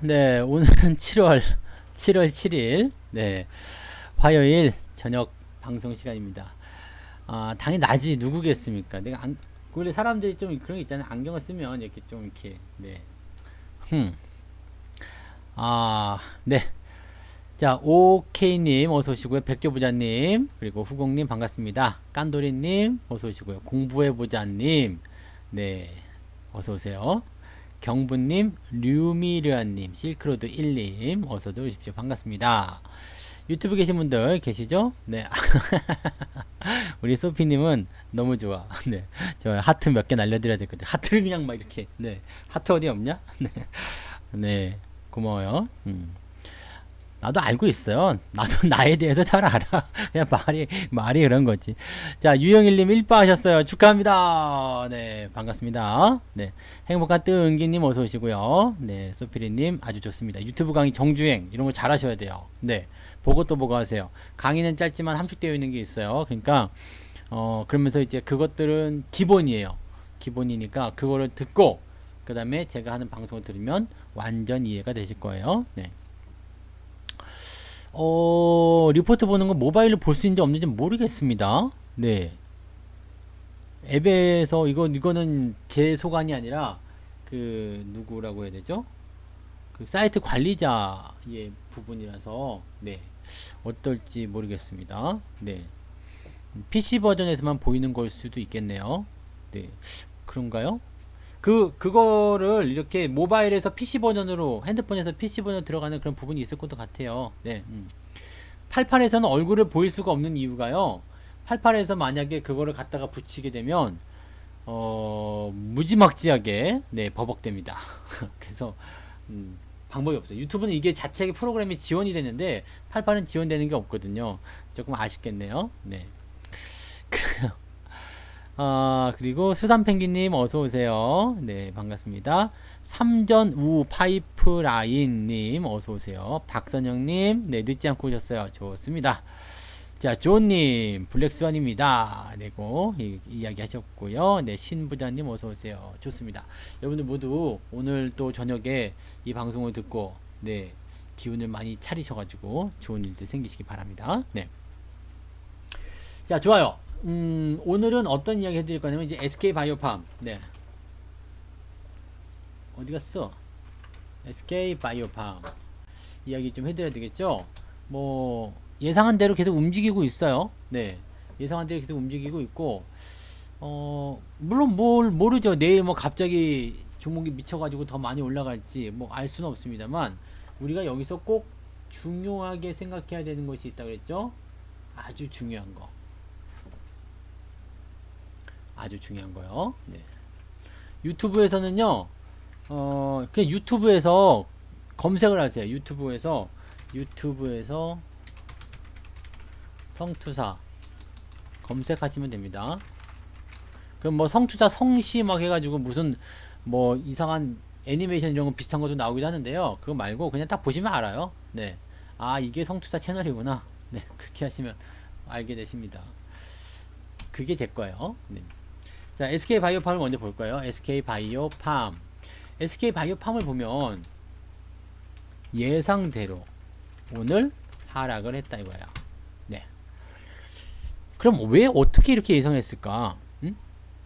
네, 오늘은 7월 7일, 네, 화요일 저녁 방송 시간입니다. 아, 당연히 낮이 누구겠습니까? 원래 사람들이 좀 그런 게 있잖아요. 안경을 쓰면 이렇게 좀 이렇게, 네. 흠, 네. 자, 오케이님 어서 오시고요. 백교부자님, 그리고 후공님 반갑습니다. 깐도리님 어서 오시고요. 공부해보자님, 네, 어서 오세요. 경부님, 류미르아님, 실크로드 1님, 어서들 오십시오. 반갑습니다. 유튜브 계신 분들 계시죠? 네. 우리 소피님은 너무 좋아. 네. 저 하트 몇 개 날려드려야 되거든. 하트를 그냥 막 이렇게. 네. 하트 어디 없냐? 네. 네. 고마워요. 나도 알고 있어요. 나도 나에 대해서 잘 알아. 그냥 말이 그런 거지. 자, 유영일님 1바 하셨어요. 축하합니다. 네, 반갑습니다. 네, 행복한 뜨은기님 어서 오시고요. 네, 소피리님 아주 좋습니다. 유튜브 강의 정주행 이런 거 잘 하셔야 돼요. 네, 보고 또 보고 하세요. 강의는 짧지만 함축되어 있는 게 있어요. 그러니까, 그러면서 이제 그것들은 기본이에요. 기본이니까 그거를 듣고, 그 다음에 제가 하는 방송을 들으면 완전 이해가 되실 거예요. 네. 리포트 보는 거 모바일로 볼 수 있는지 없는지 모르겠습니다. 네. 앱에서 이거는 제 소관이 아니라 그 누구라고 해야 되죠? 그 사이트 관리자의 부분이라서 네. 어떨지 모르겠습니다. 네. PC 버전에서만 보이는 걸 수도 있겠네요. 네. 그런가요? 그거를 이렇게 모바일에서 PC 버전으로, 핸드폰에서 PC 버전 들어가는 그런 부분이 있을 것도 같아요. 네. 88에서는 얼굴을 보일 수가 없는 이유가요. 88에서 만약에 그거를 갖다가 붙이게 되면, 무지막지하게, 네, 버벅됩니다. 그래서, 방법이 없어요. 유튜브는 이게 자체 프로그램이 지원이 되는데, 88은 지원되는 게 없거든요. 조금 아쉽겠네요. 네. 그리고 수산펭귄님 어서오세요. 네, 반갑습니다. 삼전우 파이프라인님 어서오세요. 박선영님, 네, 늦지 않고 오셨어요. 좋습니다. 자, 조님, 블랙스완입니다. 네고, 이야기 하셨고요. 네, 신부자님 어서오세요. 좋습니다. 여러분들 모두 오늘 또 저녁에 이 방송을 듣고, 네, 기운을 많이 차리셔가지고 좋은 일들 생기시기 바랍니다. 네. 자, 좋아요. 오늘은 어떤 이야기 해드릴 거냐면, 이제 SK 바이오팜. 네. 어디 갔어? SK 바이오팜. 이야기 좀 해드려야 되겠죠? 뭐, 예상한 대로 계속 움직이고 있어요. 네. 예상한 대로 계속 움직이고 있고, 물론 모르죠. 내일 뭐 갑자기 종목이 미쳐가지고 더 많이 올라갈지, 뭐 알 수는 없습니다만, 우리가 여기서 꼭 중요하게 생각해야 되는 것이 있다 그랬죠? 아주 중요한 거. 아주 중요한 거요. 네. 유튜브에서는요, 그냥 유튜브에서 검색을 하세요. 유튜브에서 성투사 검색하시면 됩니다. 그럼 뭐 성투사 성시 막 해가지고 무슨 뭐 이상한 애니메이션 이런 거 비슷한 것도 나오기도 하는데요. 그거 말고 그냥 딱 보시면 알아요. 네. 아, 이게 성투사 채널이구나. 네. 그렇게 하시면 알게 되십니다. 그게 제 거예요. 네. 자, SK 바이오팜을 먼저 볼까요? SK 바이오팜. SK 바이오팜을 보면 예상대로 오늘 하락을 했다 이거야. 네. 그럼 왜 어떻게 이렇게 예상했을까?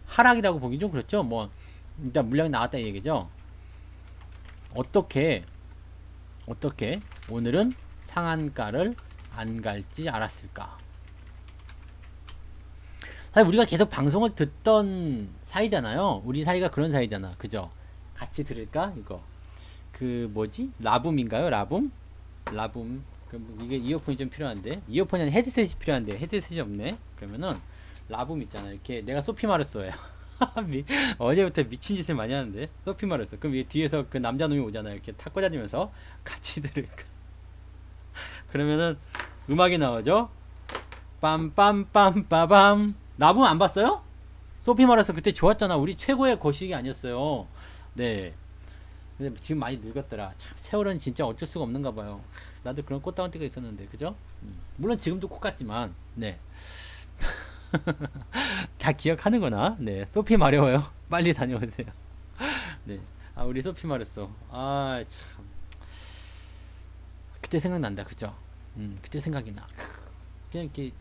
하락이라고 보기 좀 그렇죠? 뭐 일단 물량이 나왔다 이 얘기죠. 어떻게 오늘은 상한가를 안 갈지 알았을까? 사실 우리가 계속 방송을 듣던 사이잖아요. 우리 사이가 그런 사이잖아. 그죠? 같이 들을까? 이거. 그 뭐지? 라붐인가요? 라붐? 이게 이어폰이 좀 필요한데. 이어폰이 아니라 헤드셋이 필요한데. 헤드셋이 없네. 그러면은 라붐 있잖아. 이렇게 내가 소피 마르소예요. 어제부터 미친 짓을 많이 하는데. 소피 마르소. 그럼 이게 뒤에서 그 남자놈이 오잖아요. 이렇게 탁 꽂아주면서 같이 들을까? 그러면은 음악이 나오죠? 빰빰빰빠밤. 라붐 안 봤어요? 소피 마르소 그때 좋았잖아. 우리 최고의 거식이 아니었어요. 네. 근데 지금 많이 늙었더라. 참 세월은 진짜 어쩔 수가 없는가 봐요. 나도 그런 꽃다운 때가 있었는데, 그죠? 물론 지금도 꽃 같지만, 네. 다 기억하는구나. 네. 소피 마려워요. 빨리 다녀오세요. 네. 아, 우리 소피 마르소. 아, 참. 그때 생각난다. 그죠? 그때 생각이 나. 그냥 이렇게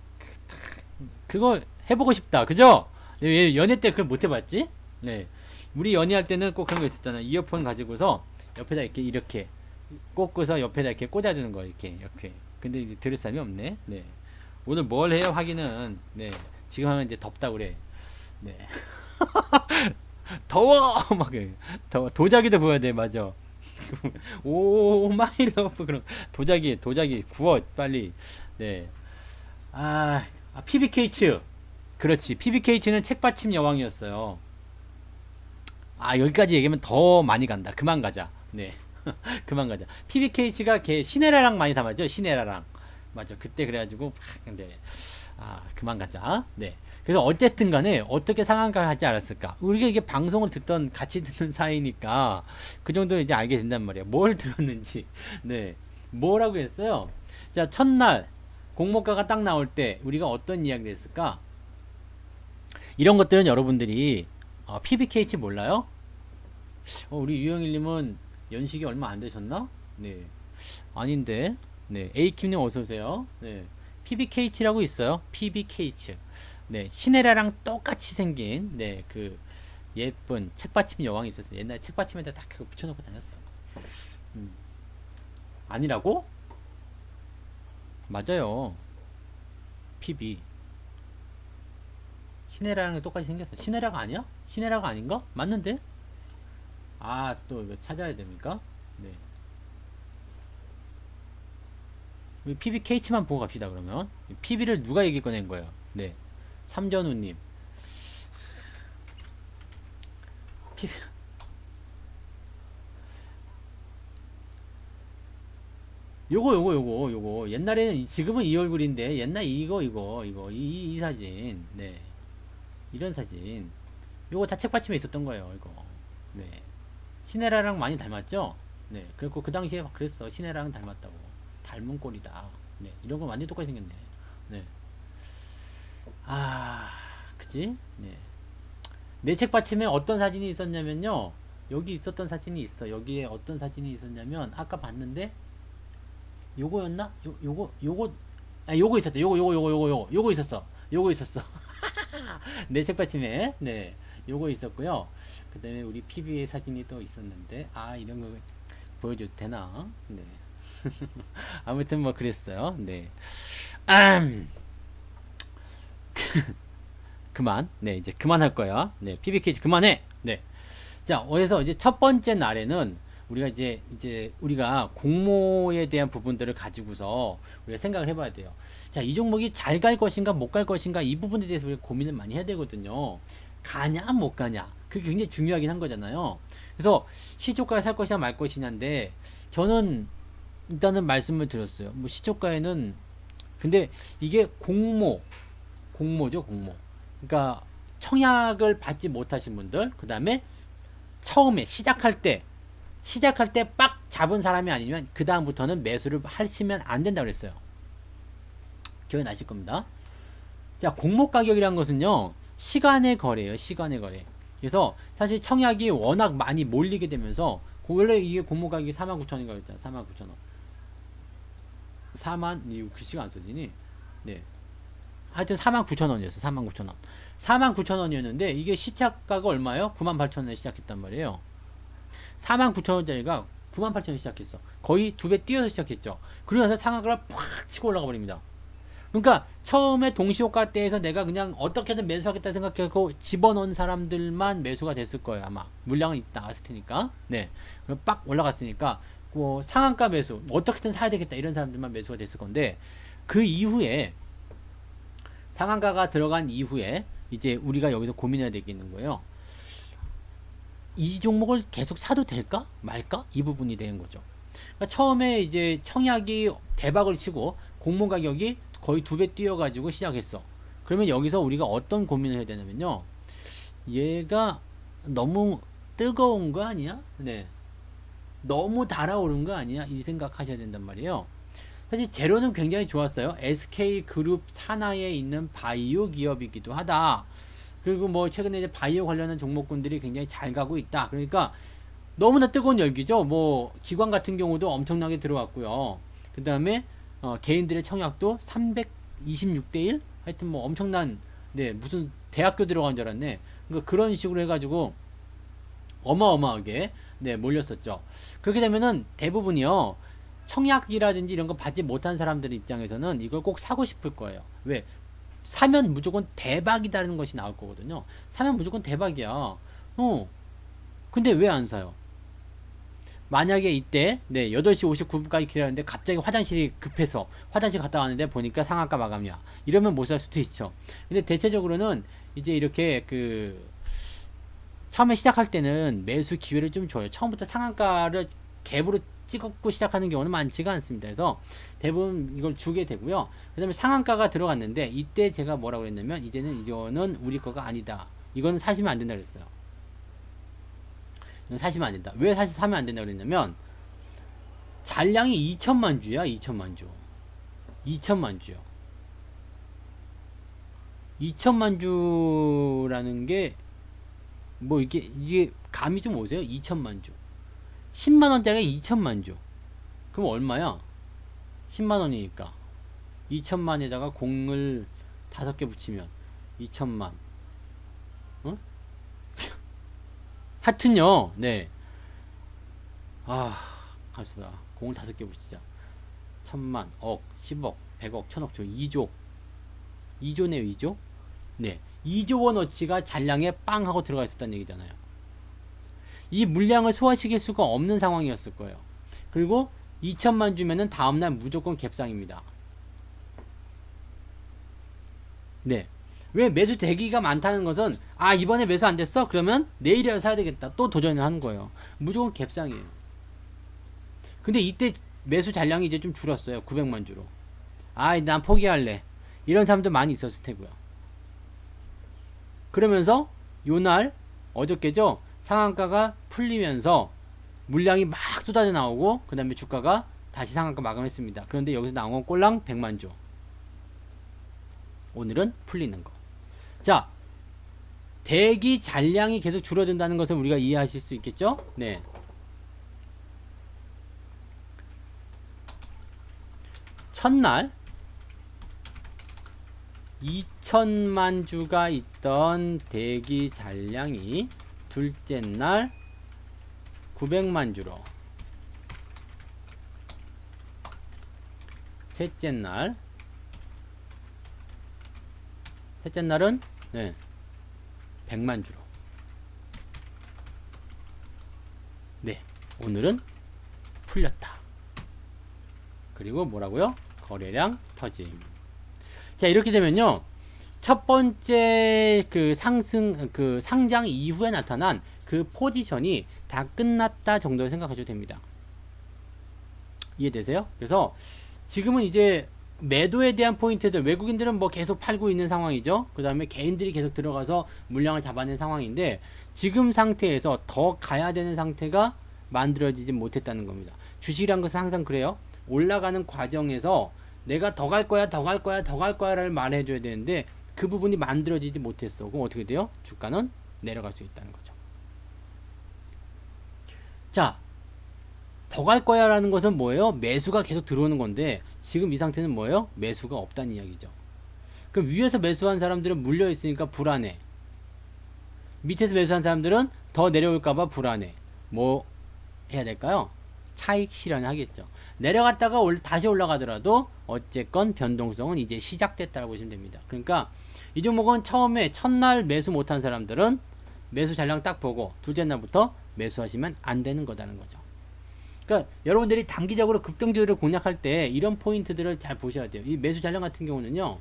그거 해보고 싶다. 그죠? 네, 왜 연애 때 그걸 못 해봤지? 네. 우리 연애할 때는 꼭 그런 거 있었잖아. 이어폰 가지고서 옆에다 이렇게 꽂고서 옆에다 이렇게 꽂아주는 거 이렇게. 근데 이제 들을 사람이 없네. 네. 오늘 뭘 해요? 하기는 네. 지금 하면 이제 덥다 그래. 네. 더워 막 더워. 도자기도 보여야 돼. 맞아. 오 마이 러브 그럼 도자기 구워 빨리. 네. PBK츠. 그렇지. PBK츠는 책받침 여왕이었어요. 여기까지 얘기하면 더 많이 간다. 그만 가자. 네. 그만 가자. PBK츠가 걔 시네라랑 많이 닮았죠? 시네라랑. 맞아. 그때 그래가지고, 근데, 그만 가자. 네. 그래서 어쨌든 간에 어떻게 상한가 하지 않았을까? 우리가 이게 방송을 같이 듣는 사이니까 그 정도 이제 알게 된단 말이야. 뭘 들었는지. 네. 뭐라고 했어요? 자, 첫날 공모가가 딱 나올 때 우리가 어떤 이야기를 했을까? 이런 것들은 여러분들이 PBK치 몰라요? 우리 유영일님은 연식이 얼마 안 되셨나? 네. 아닌데. 네. A킴님 어서오세요. 네. PBK치라고 있어요. PBK치. 네. 시네라랑 똑같이 생긴, 네. 그, 예쁜 책받침 여왕이 있었습니다. 옛날에 책받침에다 딱 그거 붙여놓고 다녔어. 아니라고? 맞아요. PB. 시네라랑 똑같이 생겼어. 시네라가 아니야? 시네라가 아닌가? 맞는데? 또 이거 찾아야 됩니까? 네. PBK치만 보고 갑시다, 그러면. PB를 누가 얘기 꺼낸 거예요? 네. 삼전우님. 요거. 옛날에는, 지금은 이 얼굴인데, 옛날 이거, 이 사진. 네. 이런 사진. 요거 다 책받침에 있었던 거예요, 이거. 네. 시네라랑 많이 닮았죠? 네. 그리고 그 당시에 막 그랬어. 시네라랑 닮았다고. 닮은 꼴이다. 네. 이런 거 완전 똑같이 생겼네. 네. 그치? 네. 내 책받침에 어떤 사진이 있었냐면요. 여기 있었던 사진이 있어. 여기에 어떤 사진이 있었냐면, 아까 봤는데, 요거였나? 요거 있었다. 요거 있었어. 요거 있었어. 내 책받침에, 네. 요거 있었고요. 그 다음에 우리 PB의 사진이 또 있었는데, 이런 거 보여줘도 되나? 네. 아무튼 뭐 그랬어요. 네. 그만. 네, 이제 그만할 거야. 네, PBK 그만해. 네. 자, 그래서 이제 첫 번째 날에는 우리가 우리가 공모에 대한 부분들을 가지고서 우리가 생각을 해봐야 돼요. 자, 이 종목이 잘 갈 것인가 못 갈 것인가 이 부분에 대해서 우리가 고민을 많이 해야 되거든요. 가냐 못 가냐 그게 굉장히 중요하긴 한 거잖아요. 그래서 시초가에 살 것이냐 말 것이냐인데 저는 일단은 말씀을 드렸어요. 뭐 시초가에는 근데 이게 공모죠. 그러니까 청약을 받지 못하신 분들, 그 다음에 처음에 시작할 때 빡 잡은 사람이 아니면 그 다음부터는 매수를 하시면 안 된다고 그랬어요. 기억이 나실 겁니다. 자, 공모 가격이란 것은요, 시간의 거래예요. 시간의 거래. 그래서 사실 청약이 워낙 많이 몰리게 되면서 원래 이게 공모 가격이 49,000원인가 그랬잖아. 49,000원. 4만 글씨가 안 써지니? 네. 하여튼 49,000원이었어. 49,000원. 49,000원이었는데 이게 시작가가 얼마예요? 98,000원에 시작했단 말이에요. 49,000원짜리가 98,000원에 시작했어. 거의 2배 뛰어서 시작했죠. 그러면서 상한가를 팍 치고 올라가 버립니다. 그러니까 처음에 동시호가 때에서 내가 그냥 어떻게든 매수하겠다 생각하고 집어넣은 사람들만 매수가 됐을 거예요. 아마 물량은 나왔을 테니까. 네. 그럼 빡 올라갔으니까 뭐 상한가 매수 어떻게든 사야 되겠다 이런 사람들만 매수가 됐을 건데 그 이후에 상한가가 들어간 이후에 이제 우리가 여기서 고민해야 되겠는 거예요. 이 종목을 계속 사도 될까 말까 이 부분이 되는 거죠. 그러니까 처음에 이제 청약이 대박을 치고 공모 가격이 거의 2배 뛰어가지고 시작했어. 그러면 여기서 우리가 어떤 고민을 해야 되냐면요. 얘가 너무 뜨거운 거 아니야? 네. 너무 달아오른 거 아니야? 이 생각하셔야 된단 말이에요. 사실 재료는 굉장히 좋았어요. SK그룹 산하에 있는 바이오 기업이기도 하다. 그리고 뭐 최근에 이제 바이오 관련한 종목군들이 굉장히 잘 가고 있다. 그러니까 너무나 뜨거운 열기죠. 뭐 기관 같은 경우도 엄청나게 들어왔고요. 그 다음에 개인들의 청약도 326대 1? 하여튼 뭐 엄청난, 네, 무슨 대학교 들어간 줄 알았네. 그러니까 그런 식으로 해가지고 어마어마하게, 네, 몰렸었죠. 그렇게 되면은 대부분이요, 청약이라든지 이런 거 받지 못한 사람들 입장에서는 이걸 꼭 사고 싶을 거예요. 왜? 사면 무조건 대박이다라는 것이 나올 거거든요. 사면 무조건 대박이야. 근데 왜 안 사요? 만약에 이때, 네, 8시 59분까지 기다렸는데 갑자기 화장실이 급해서 화장실 갔다 왔는데 보니까 상한가 마감이야. 이러면 못 살 수도 있죠. 근데 대체적으로는 이제 이렇게 처음에 시작할 때는 매수 기회를 좀 줘요. 처음부터 상한가를 갭으로 찍고 시작하는 경우는 많지가 않습니다. 그래서 대부분 이걸 주게 되고요. 그 다음에 상한가가 들어갔는데 이때 제가 뭐라고 그랬냐면 이제는 이거는 우리 거가 아니다. 이거는 사시면 안 된다 그랬어요. 이건 사시면 안 된다. 왜 사면 안 된다 그랬냐면 잔량이 2천만 주야. 2천만 주. 2천만 주요. 2천만 주라는 게 뭐 이게 감이 좀 오세요? 2천만 주. 10만 원짜리가 2천만 주. 그럼 얼마야? 10만 원이니까 2천만에다가 공을 5개 붙이면 2천만. 어? 하여튼요. 네. 가수다. 공을 5개 붙이자. 1000만, 억, 10억, 100억, 1000억, 2조. 2조네요, 2조? 네. 2조 원어치가 잔량에 빵 하고 들어가 있었다는 얘기잖아요. 이 물량을 소화시킬 수가 없는 상황이었을 거예요. 그리고 2천만 주면은 다음날 무조건 갭상입니다. 네. 왜 매수 대기가 많다는 것은 이번에 매수 안 됐어? 그러면 내일이라도 사야 되겠다. 또 도전을 하는 거예요. 무조건 갭상이에요. 근데 이때 매수 잔량이 이제 좀 줄었어요. 900만 주로. 난 포기할래. 이런 사람도 많이 있었을 테고요. 그러면서 요날 어저께죠? 상한가가 풀리면서 물량이 막 쏟아져 나오고 그 다음에 주가가 다시 상한가 마감했습니다. 그런데 여기서 나온 건 꼴랑 100만 주. 오늘은 풀리는 거. 자, 대기 잔량이 계속 줄어든다는 것을 우리가 이해하실 수 있겠죠? 네. 첫날 2천만 주가 있던 대기 잔량이 둘째 날 900만 주로, 셋째 날은 100만 주로. 네, 오늘은 풀렸다. 그리고 뭐라고요? 거래량 터짐. 자, 이렇게 되면요, 첫 번째 상장 이후에 나타난 그 포지션이 다 끝났다 정도로 생각하셔도 됩니다. 이해되세요? 그래서 지금은 이제 매도에 대한 포인트들, 외국인들은 뭐 계속 팔고 있는 상황이죠. 그 다음에 개인들이 계속 들어가서 물량을 잡아낸 상황인데 지금 상태에서 더 가야 되는 상태가 만들어지지 못했다는 겁니다. 주식이란 것은 항상 그래요. 올라가는 과정에서 내가 더 갈 거야 라를 말해줘야 되는데 그 부분이 만들어지지 못했어. 그럼 어떻게 돼요? 주가는 내려갈 수 있다는 거죠. 자, 더 갈 거야 라는 것은 뭐예요? 매수가 계속 들어오는 건데 지금 이 상태는 뭐예요? 매수가 없다는 이야기죠. 그럼 위에서 매수한 사람들은 물려 있으니까 불안해. 밑에서 매수한 사람들은 더 내려올까봐 불안해. 뭐 해야 될까요? 차익 실현을 하겠죠. 내려갔다가 다시 올라가더라도 어쨌건 변동성은 이제 시작됐다고 보시면 됩니다. 그러니까 이 종목은 처음에 첫날 매수 못한 사람들은 매수 잔량 딱 보고 둘째 날부터 매수하시면 안 되는 거다는 거죠. 그러니까 여러분들이 단기적으로 급등주를 공략할 때 이런 포인트들을 잘 보셔야 돼요. 이 매수 잔량 같은 경우는요,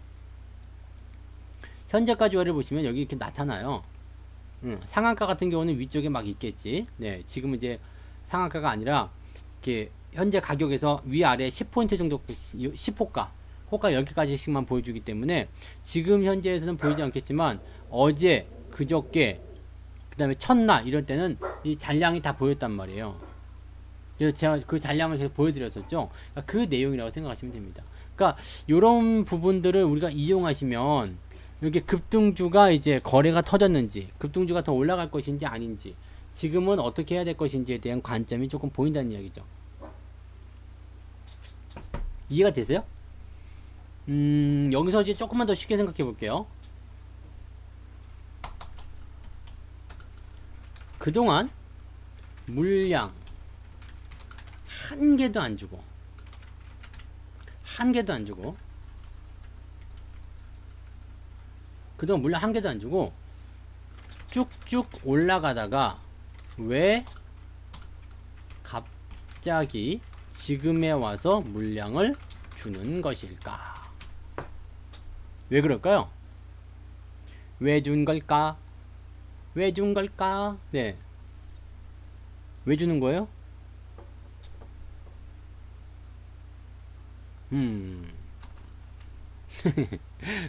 현재가 주화를 보시면 여기 이렇게 나타나요. 상한가 같은 경우는 위쪽에 막 있겠지. 네, 지금은 이제 상한가가 아니라 이렇게 현재 가격에서 위아래 10포인트 정도, 10호가, 호가 10개까지씩만 보여주기 때문에 지금 현재에서는 보이지 않겠지만 어제, 그저께, 그 다음에 첫날 이럴 때는 이 잔량이 다 보였단 말이에요. 그래서 제가 그 잔량을 계속 보여드렸었죠. 그러니까 그 내용이라고 생각하시면 됩니다. 그러니까 이런 부분들을 우리가 이용하시면 이렇게 급등주가 이제 거래가 터졌는지, 급등주가 더 올라갈 것인지 아닌지, 지금은 어떻게 해야 될 것인지에 대한 관점이 조금 보인다는 이야기죠. 이해가 되세요? 여기서 이제 조금만 더 쉽게 생각해 볼게요. 그동안 물량 한 개도 안 주고 그동안 물량 한 개도 안 주고 쭉쭉 올라가다가 왜 갑자기 지금에 와서 물량을 주는 것일까? 왜 그럴까요? 왜 준 걸까? 왜 준 걸까? 네. 왜 주는 거예요?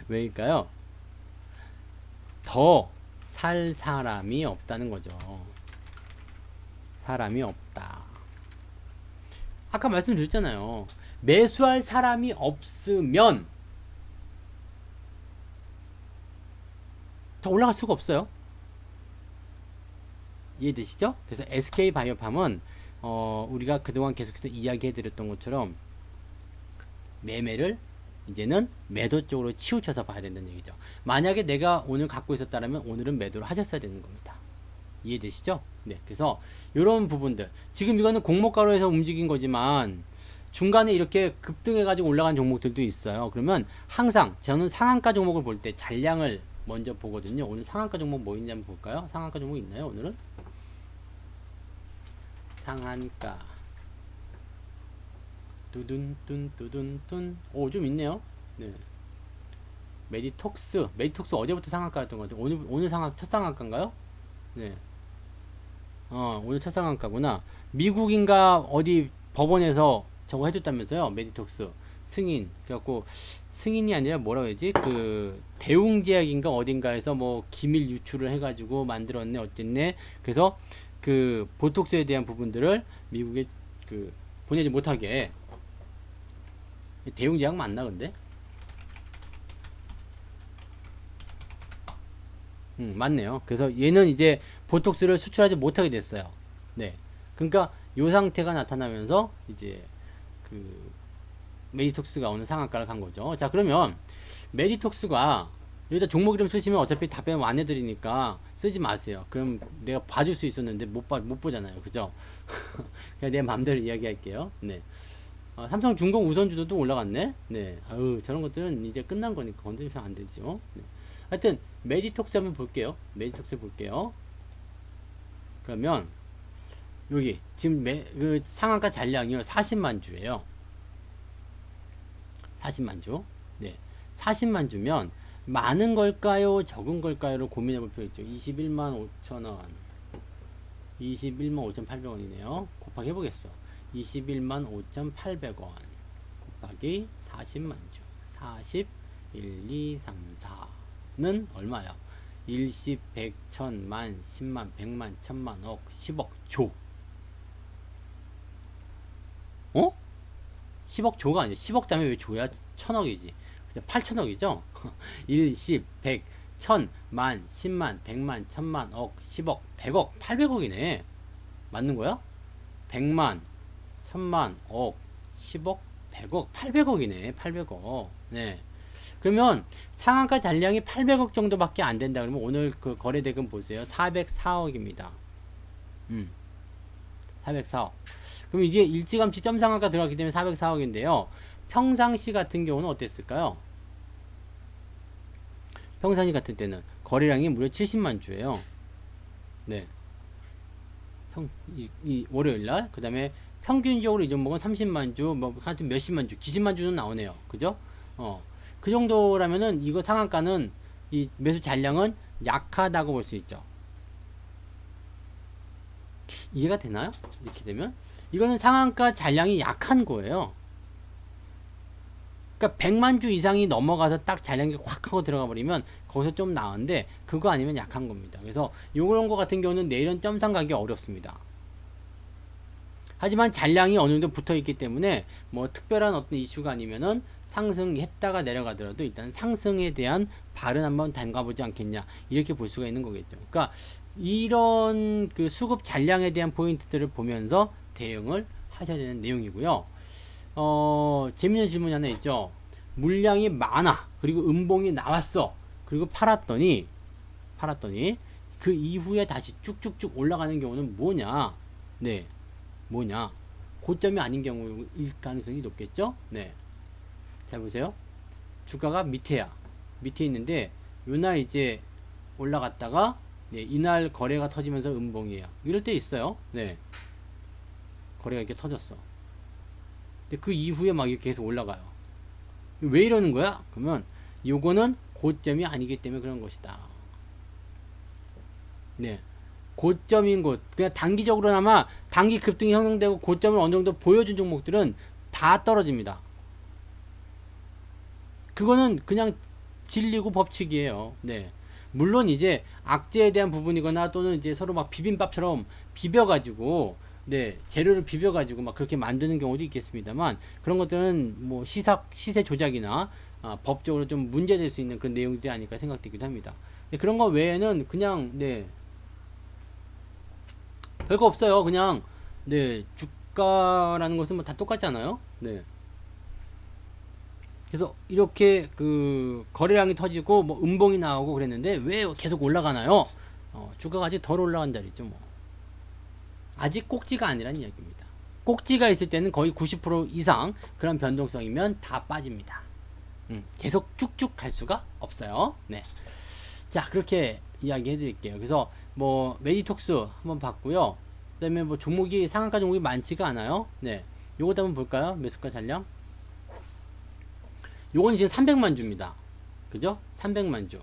왜일까요? 더 살 사람이 없다는 거죠. 사람이 없다. 아까 말씀드렸잖아요. 매수할 사람이 없으면 더 올라갈 수가 없어요. 이해되시죠? 그래서 SK바이오팜은 우리가 그동안 계속해서 이야기해드렸던 것처럼 매매를 이제는 매도 쪽으로 치우쳐서 봐야 된다는 얘기죠. 만약에 내가 오늘 갖고 있었다면 오늘은 매도를 하셨어야 되는 겁니다. 이해되시죠? 네. 그래서 이런 부분들 지금 이거는 공모가로에서 움직인 거지만 중간에 이렇게 급등해가지고 올라간 종목들도 있어요. 그러면 항상 저는 상한가 종목을 볼 때 잔량을 먼저 보거든요. 오늘 상한가 종목 뭐 있는지 한번 볼까요? 상한가 종목 있나요? 오늘은 상한가 뚜둔 오 좀 있네요. 네. 메디톡스 어제부터 상한가였던 것 같아요. 오늘 첫 상한가인가요? 네. 오늘 첫 상한가구나. 미국인가 어디 법원에서 저거 해줬다면서요. 메디톡스 승인. 그래갖고 승인이 아니라 뭐라고 해야지? 그 대웅제약인가 어딘가에서 뭐 기밀 유출을 해가지고 만들었네 어쨌네. 그래서 그 보톡스에 대한 부분들을 미국에 그 보내지 못하게. 대웅제약 맞나 근데? 맞네요. 그래서 얘는 이제 보톡스를 수출하지 못하게 됐어요. 네. 그러니까 요 상태가 나타나면서 이제 그 메디톡스가 오늘 상한가를 간 거죠. 자, 그러면 메디톡스가 여기다 종목 이름 쓰시면 어차피 답변 안 해드리니까 쓰지 마세요. 그럼 내가 봐줄 수 있었는데 못 보잖아요. 그죠? 그냥 내 맘대로 이야기할게요. 네. 삼성중공 우선주도 올라갔네. 네. 아유, 저런 것들은 이제 끝난 거니까 건드리면 안 되죠. 네. 하여튼 메디톡스 한번 볼게요. 메디톡스 볼게요. 그러면 여기 지금 그 상한가 잔량이요 40만 주예요. 40만 주. 네. 40만 주면 많은 걸까요? 적은 걸까요?를 고민해 볼 필요 있죠. 21만 5천 원. 21만 5,800원이네요. 곱하기 해보겠어. 21만 5,800원 곱하기 40만 주. 40, 1, 2, 3, 4는 얼마요? 1, 10, 100, 1000, 만, 10만, 100만, 1000만, 억, 10억 조. 10억 조가 아니야. 10억 다음에 왜 조야? 1000억이지. 8천억이죠? 1, 10, 100, 1000, 만, 10만, 100만, 1000만, 억, 10억, 100억, 800억이네. 맞는 거야? 100만, 1000만, 억, 10억, 100억, 800억이네. 800억. 네. 그러면 상한가 잔량이 800억 정도밖에 안 된다. 그러면 오늘 그 거래대금 보세요. 404억입니다. 404억. 그럼 이게 일찌감치 점상한가 들어갔기 때문에 404억인데요. 평상시 같은 경우는 어땠을까요? 평상시 같은 때는 거래량이 무려 70만 주예요. 네. 이 월요일날 그 다음에 평균적으로 이 종목은 30만 주, 뭐 하여튼 몇십만 주, 기십만 주는 나오네요. 그죠? 그 정도라면은 이거 상한가는 이 매수 잔량은 약하다고 볼 수 있죠. 이해가 되나요? 이렇게 되면 이거는 상한가 잔량이 약한 거예요. 그러니까 100만 주 이상이 넘어가서 딱 잔량이 확 하고 들어가 버리면 거기서 좀 나은데 그거 아니면 약한 겁니다. 그래서 요런 거 같은 경우는 내일은 점상 가기 어렵습니다. 하지만 잔량이 어느 정도 붙어 있기 때문에 뭐 특별한 어떤 이슈가 아니면은 상승했다가 내려가더라도 일단 상승에 대한 발은 한번 담가보지 않겠냐 이렇게 볼 수가 있는 거겠죠. 그러니까 이런 그 수급 잔량에 대한 포인트들을 보면서 대응을 하셔야 되는 내용이고요. 재밌는 질문이 하나 있죠. 물량이 많아. 그리고 음봉이 나왔어. 그리고 팔았더니 그 이후에 다시 쭉쭉쭉 올라가는 경우는 뭐냐? 네. 뭐냐? 고점이 아닌 경우일 가능성이 높겠죠? 네. 잘 보세요. 주가가 밑에 있는데 요날 이제 올라갔다가 네, 이날 거래가 터지면서 음봉이에요. 이럴 때 있어요. 네. 거래가 이렇게 터졌어. 근데 그 이후에 막 이렇게 계속 올라가요. 왜 이러는 거야? 그러면 요거는 고점이 아니기 때문에 그런 것이다. 네. 고점인 곳, 그냥 단기적으로나마 단기 급등이 형성되고 고점을 어느 정도 보여준 종목들은 다 떨어집니다. 그거는 그냥 진리고 법칙이에요. 네. 물론 이제 악재에 대한 부분이거나 또는 이제 서로 막 비빔밥처럼 비벼가지고 네, 재료를 비벼가지고 막 그렇게 만드는 경우도 있겠습니다만 그런 것들은 뭐 시세 조작이나 법적으로 좀 문제될 수 있는 그런 내용들이 아닐까 생각되기도 합니다. 그런 거 외에는 그냥 네, 별거 없어요. 그냥 네, 주가라는 것은 뭐 다 똑같지 않아요? 네. 그래서 이렇게 그 거래량이 터지고 뭐 음봉이 나오고 그랬는데 왜 계속 올라가나요? 주가가 아직 덜 올라간 자리죠. 뭐 아직 꼭지가 아니란 이야기입니다. 꼭지가 있을 때는 거의 90% 이상 그런 변동성이면 다 빠집니다. 계속 쭉쭉 갈 수가 없어요. 네. 자, 그렇게 이야기해 드릴게요. 그래서 뭐 메디톡스 한번 봤고요. 그다음에 뭐 종목이 상한가 종목이 많지가 않아요. 네. 요것도 한번 볼까요? 매수가 잔량. 요건 이제 300만 주입니다. 그죠? 300만 주.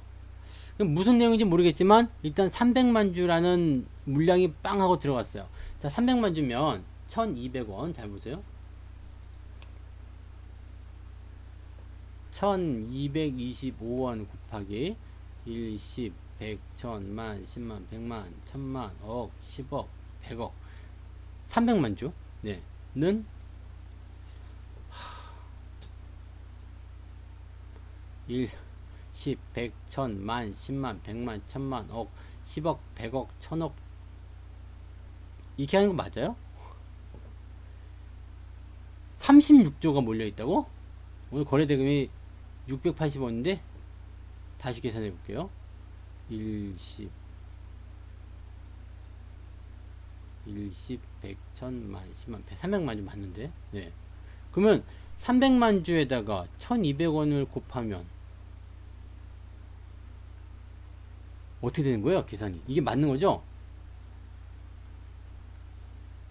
그럼 무슨 내용인지 모르겠지만 일단 300만 주라는 물량이 빵 하고 들어갔어요. 자, 300만 주면 1200원. 잘 보세요. 1225원 곱하기 1, 10, 100, 1000, 만, 10만, 100만, 1000만, 억, 10억, 100억. 300만 주. 네. 는 1, 10, 100, 1000, 만, 10만, 100만, 1000만, 억, 10억, 100억, 1000억. 이렇게 하는 거 맞아요? 36조가 몰려있다고? 오늘 거래대금이 680원인데 다시 계산해 볼게요. 1, 10, 100, 1000, 만, 10만, 100, 300만 주 맞는데? 네. 그러면 300만 주에다가 1200원을 곱하면 어떻게 되는 거예요? 계산이. 이게 맞는 거죠?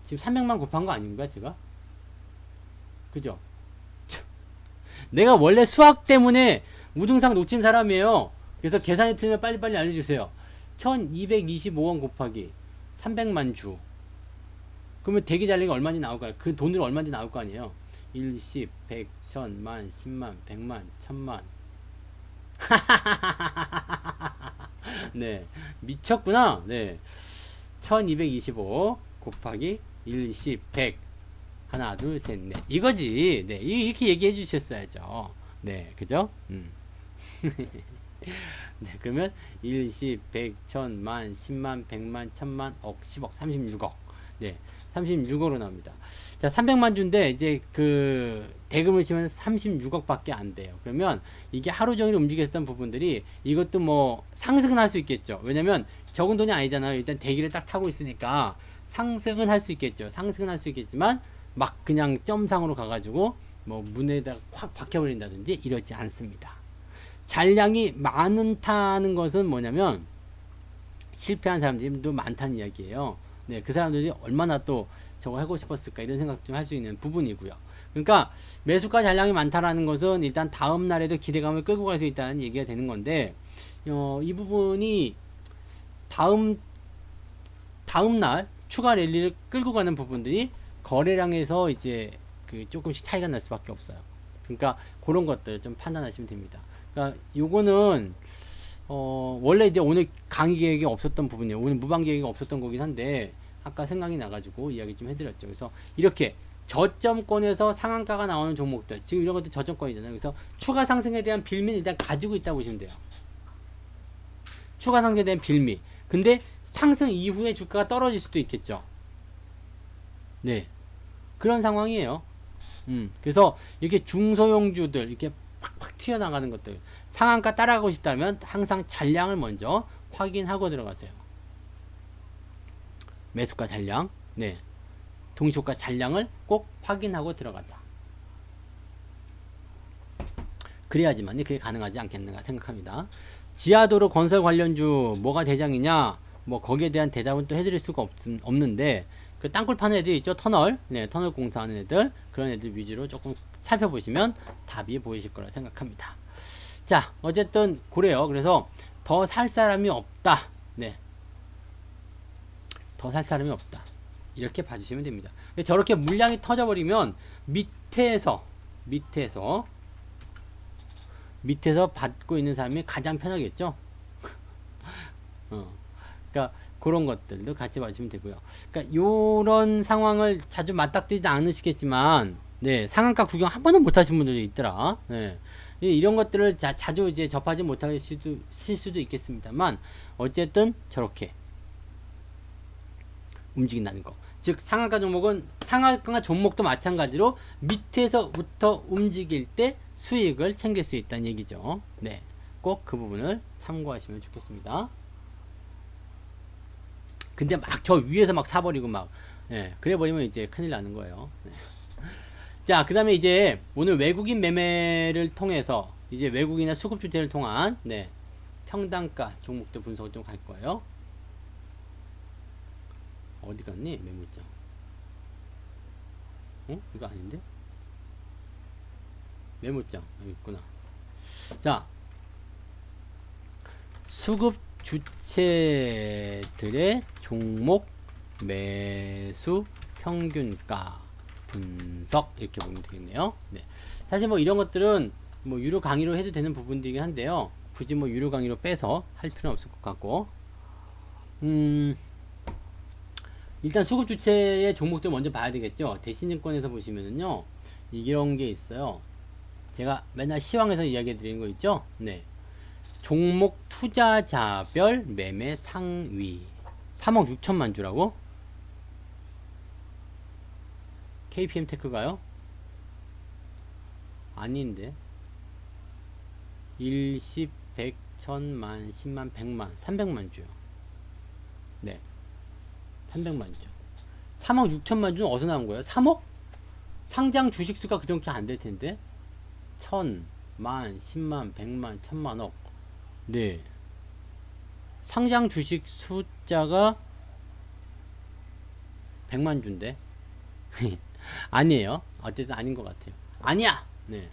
지금 300만 곱한 거 아닌가, 제가? 그죠? 내가 원래 수학 때문에 우등상 놓친 사람이에요. 그래서 계산이 틀리면 빨리빨리 알려주세요. 1225원 곱하기 300만 주. 그러면 대기 잔리가 얼마인지 나올까요? 그 돈으로 얼마인지 나올 거 아니에요? 1, 10, 100, 1000, 만, 10만, 100만, 1000만. 네. 미쳤구나. 네. 1225 곱하기 1, 10, 100. 하나, 둘, 셋, 넷. 이거지. 네. 이렇게 얘기해 주셨어야죠. 네. 그죠? 네. 그러면 1, 10, 100, 1000, 만, 10만, 100만, 1000만, 억, 10억, 36억. 네. 36억으로 나옵니다. 자, 300만 주인데 이제 그 대금을 치면 36억 밖에 안 돼요. 그러면 이게 하루 종일 움직였던 부분들이 이것도 뭐 상승은 할 수 있겠죠. 왜냐면 적은 돈이 아니잖아요. 일단 대기를 딱 타고 있으니까 상승은 할 수 있겠죠. 상승은 할 수 있겠지만 막 그냥 점상으로 가가지고 뭐 문에다 확 박혀버린다든지 이러지 않습니다. 잔량이 많다는 것은 뭐냐면 실패한 사람들도 많다는 이야기예요. 네, 그 사람들이 얼마나 또 저거 하고 싶었을까 이런 생각 좀 할 수 있는 부분이고요. 그러니까 매수가 잔량이 많다라는 것은 일단 다음 날에도 기대감을 끌고 갈 수 있다는 얘기가 되는 건데 이 부분이 다음 날 추가 랠리를 끌고 가는 부분들이 거래량에서 이제 그 조금씩 차이가 날 수밖에 없어요. 그러니까 그런 것들 좀 판단하시면 됩니다. 그러니까 요거는 원래 이제 오늘 강의 계획이 없었던 부분이에요. 오늘 무방 계획이 없었던 거긴 한데 아까 생각이 나가지고 이야기 좀 해드렸죠. 그래서 이렇게 저점권에서 상한가가 나오는 종목들 지금 이런 것도 저점권이잖아요. 그래서 추가 상승에 대한 빌미는 일단 가지고 있다고 보시면 돼요. 추가 상승에 대한 빌미. 근데 상승 이후에 주가가 떨어질 수도 있겠죠. 네, 그런 상황이에요. 그래서 이렇게 중소형주들 이렇게 팍팍 튀어나가는 것들 상한가 따라가고 싶다면 항상 잔량을 먼저 확인하고 들어가세요. 매수가 잔량, 네, 동시효과 잔량을 꼭 확인하고 들어가자. 그래야지만 그게 가능하지 않겠는가 생각합니다. 지하도로 건설 관련주 뭐가 대장이냐? 뭐 거기에 대한 대답은 또 해드릴 수가 없는데 그 땅굴 파는 애들 있죠? 터널, 네, 터널 공사하는 애들, 그런 애들 위주로 조금 살펴보시면 답이 보이실 거라 생각합니다. 자, 어쨌든 그래요. 그래서 더 살 사람이 없다. 네, 더 살 사람이 없다. 이렇게 봐주시면 됩니다. 저렇게 물량이 터져버리면 밑에서 받고 있는 사람이 가장 편하겠죠. 그러니까 그런 것들도 같이 봐주시면 되고요. 그러니까 요런 상황을 자주 맞닥뜨리지 않으시겠지만, 네, 상한가 구경 한 번은 못 하신 분들이 있더라. 네. 이런 것들을 자주 이제 접하지 못하실 수도 있겠습니다만, 어쨌든 저렇게 움직인다는 거. 즉, 상한가 종목도 마찬가지로 밑에서부터 움직일 때 수익을 챙길 수 있다는 얘기죠. 네. 꼭 그 부분을 참고하시면 좋겠습니다. 근데 막 저 위에서 막 사버리고 막, 예, 그래 버리면 이제 큰일 나는 거예요. 네. 자, 그 다음에 이제 오늘 외국인 매매를 통해서 이제 외국인이나 수급주체를 통한, 네, 평단가 종목들 분석을 좀 갈 거예요. 어디 갔니? 메모장. 이거 아닌데? 메모장. 여기 있구나. 자, 수급 주체들의 종목 매수 평균가 분석 이렇게 보면 되겠네요. 네. 사실 뭐 이런 것들은 뭐 유료 강의로 해도 되는 부분들이긴 한데요. 굳이 뭐 유료 강의로 빼서 할 필요는 없을 것 같고, 일단 수급 주체의 종목들 먼저 봐야 되겠죠. 대신증권에서 보시면은요, 이런 게 있어요. 제가 맨날 시황에서 이야기 드리는 거 있죠. 네. 종목 투자자별 매매 상위 3억 6천만 주라고? KPM 테크가요? 아닌데 1, 10, 100, 1000만, 10만, 100만, 300만 주요. 네, 300만 주. 3억 6천만 주는 어디서 나온 거예요? 3억? 상장 주식수가 그 정도 안 될 텐데 1000, 만, 10만, 100만, 1000만억. 네, 상장 주식 숫자가 100만 주인데 아니에요. 어쨌든 아닌 것 같아요. 아니야. 네.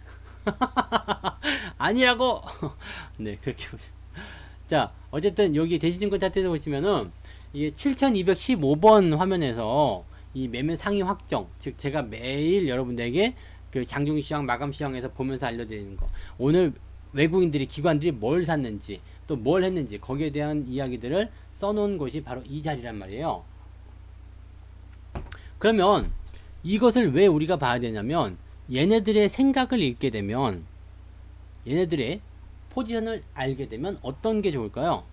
아니라고. 네, 그렇게 보시면. 자, 어쨌든 여기 대시증권 차트에서 보시면은 이게 7215번 화면에서 이 매매 상위 확정, 즉 제가 매일 여러분들에게 그 장중 시황, 마감 시황에서 보면서 알려드리는 거. 오늘 외국인들이, 기관들이 뭘 샀는지, 또 뭘 했는지, 거기에 대한 이야기들을 써놓은 곳이 바로 이 자리란 말이에요. 그러면 이것을 왜 우리가 봐야 되냐면, 얘네들의 생각을 읽게 되면, 얘네들의 포지션을 알게 되면 어떤 게 좋을까요?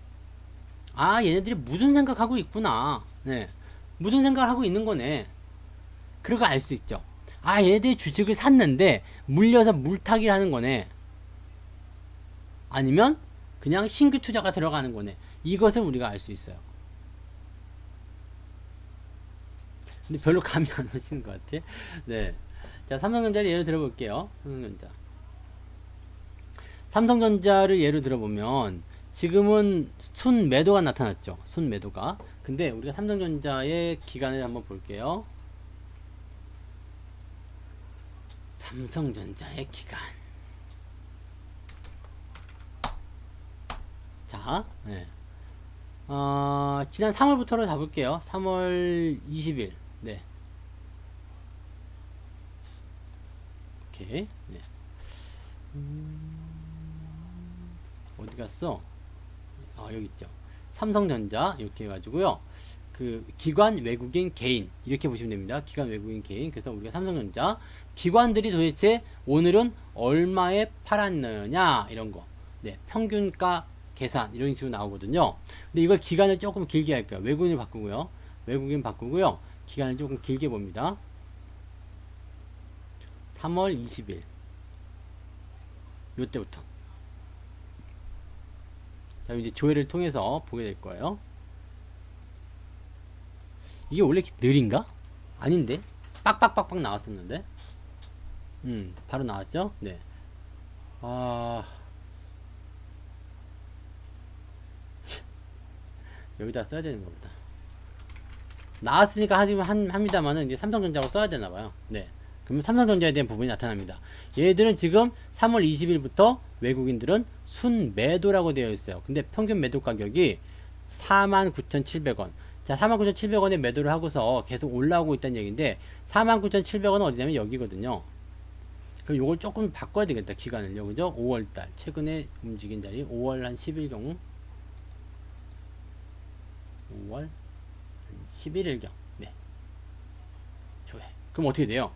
아, 얘네들이 무슨 생각하고 있구나. 네. 무슨 생각을 하고 있는 거네. 그러고 알 수 있죠. 아, 얘네들이 주식을 샀는데 물려서 물타기를 하는 거네. 아니면 그냥 신규 투자가 들어가는 거네. 이것을 우리가 알 수 있어요. 근데 별로 감이 안 오시는 것 같아. 네. 자, 삼성전자를 예를 들어볼게요. 삼성전자를 예로 들어보면 지금은 순 매도가 나타났죠. 순 매도가. 근데 우리가 삼성전자의 기간을 한번 볼게요. 삼성전자의 기간. 자, 네. 지난 3월부터로 잡을게요. 3월 20일. 네. 오케이. 네. 어디 갔어? 여기 있죠. 삼성전자 이렇게 해가지고요. 그 기관, 외국인, 개인 이렇게 보시면 됩니다. 기관, 외국인, 개인. 그래서 우리가 삼성전자 기관들이 도대체 오늘은 얼마에 팔았느냐 이런 거. 네, 평균가 계산 이런 식으로 나오거든요. 근데 이걸 기간을 조금 길게 할게요. 외국인을 바꾸고요. 외국인 바꾸고요. 기간을 조금 길게 봅니다. 3월 20일 요때부터. 자, 이제 조회를 통해서 보게 될 거예요. 이게 원래 이렇게 느린가? 아닌데? 빡빡빡빡 나왔었는데? 바로 나왔죠? 네. 아, 여기다 써야 되는 겁니다. 나왔으니까 합니다만은 이제 삼성전자로 써야 되나봐요. 네. 그러면 삼성전자에 대한 부분이 나타납니다. 얘들은 지금 3월 20일부터 외국인들은 순매도라고 되어 있어요. 근데 평균 매도 가격이 49,700원. 자, 49,700원에 매도를 하고서 계속 올라오고 있다는 얘기인데, 49,700원은 어디냐면 여기거든요. 그럼 요걸 조금 바꿔야 되겠다, 기간을요. 그죠? 5월달. 최근에 움직인 자리, 5월 한 10일 경우. 5월 한 11일 경. 네. 조회. 그럼 어떻게 돼요?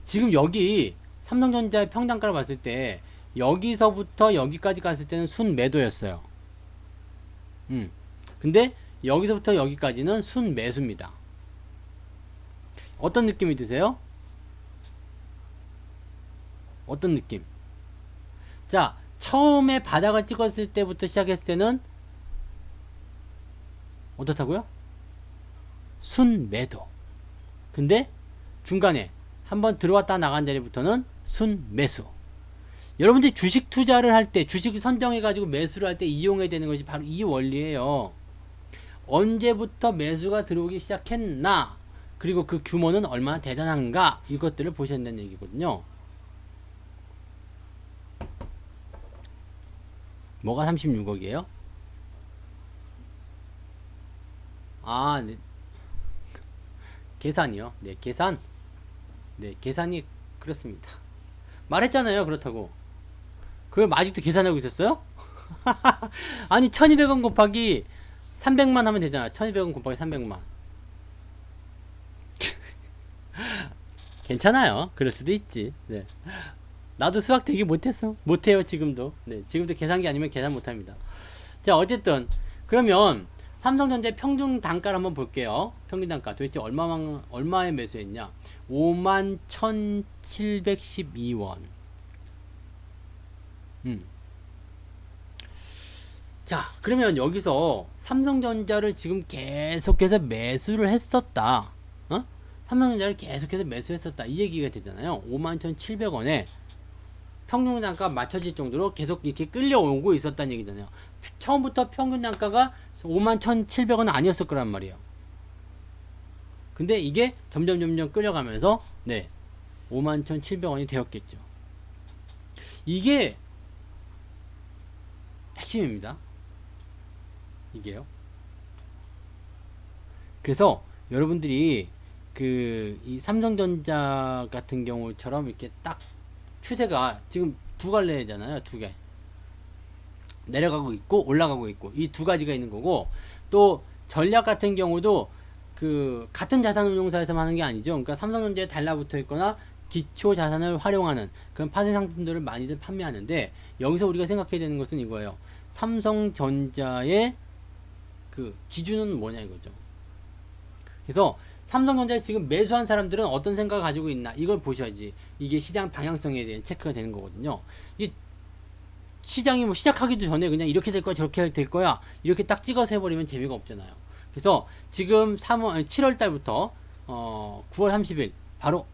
지금 여기 삼성전자의 평단가를 봤을 때 여기서부터 여기까지 갔을 때는 순매도였어요. 근데 여기서부터 여기까지는 순매수입니다. 어떤 느낌이 드세요? 어떤 느낌? 자, 처음에 바닥을 찍었을 때부터 시작했을 때는 어떻다고요? 순매도. 근데 중간에 한번 들어왔다 나간 자리부터는 순매수. 여러분들이 주식 투자를 할 때, 주식을 선정해 가지고 매수를 할 때 이용해야 되는 것이 바로 이 원리예요. 언제부터 매수가 들어오기 시작했나, 그리고 그 규모는 얼마나 대단한가, 이것들을 보셔야 된다는 얘기거든요. 뭐가 36억이에요? 아, 네. 계산이요. 네, 계산. 네, 계산이 그렇습니다. 말했잖아요, 그렇다고. 그걸 아직도 계산하고 있었어요? 아니, 1200원 곱하기 300만 하면 되잖아. 1200원 곱하기 300만. 괜찮아요. 그럴 수도 있지. 네. 나도 수학 되게 못했어. 못해요, 지금도. 네, 지금도 계산기 아니면 계산 못합니다. 자, 어쨌든 그러면 삼성전자 평균 단가를 한번 볼게요. 평균 단가 도대체 얼마에 매수했냐? 51,712원. 자, 그러면 여기서 삼성전자를 지금 계속해서 매수를 했었다. 삼성전자를 계속해서 매수했었다. 이 얘기가 되잖아요. 51,700원에 평균 단가 맞춰질 정도로 계속 이렇게 끌려오고 있었다는 얘기잖아요. 처음부터 평균 단가가 51,700원 아니었을 거란 말이에요. 근데 이게 점점 끌려가면서, 네, 51,700원이 되었겠죠. 이게 핵심입니다. 이게요. 그래서 여러분들이 이 삼성전자 같은 경우처럼 이렇게 딱 추세가 지금 두 갈래잖아요. 두 개. 내려가고 있고 올라가고 있고, 이 두 가지가 있는 거고, 또 전략 같은 경우도 같은 자산운용사에서만 하는 게 아니죠. 그러니까 삼성전자에 달라붙어 있거나 기초 자산을 활용하는 그런 파생 상품들을 많이들 판매하는데, 여기서 우리가 생각해야 되는 것은 이거예요. 삼성전자의 기준은 뭐냐 이거죠. 그래서 삼성전자에 지금 매수한 사람들은 어떤 생각을 가지고 있나, 이걸 보셔야지 이게 시장 방향성에 대한 체크가 되는 거거든요. 이 시장이 시작하기도 전에 그냥 이렇게 될 거야 저렇게 될 거야 이렇게 딱 찍어서 해버리면 재미가 없잖아요. 그래서 지금 7월 달부터 9월 30일 바로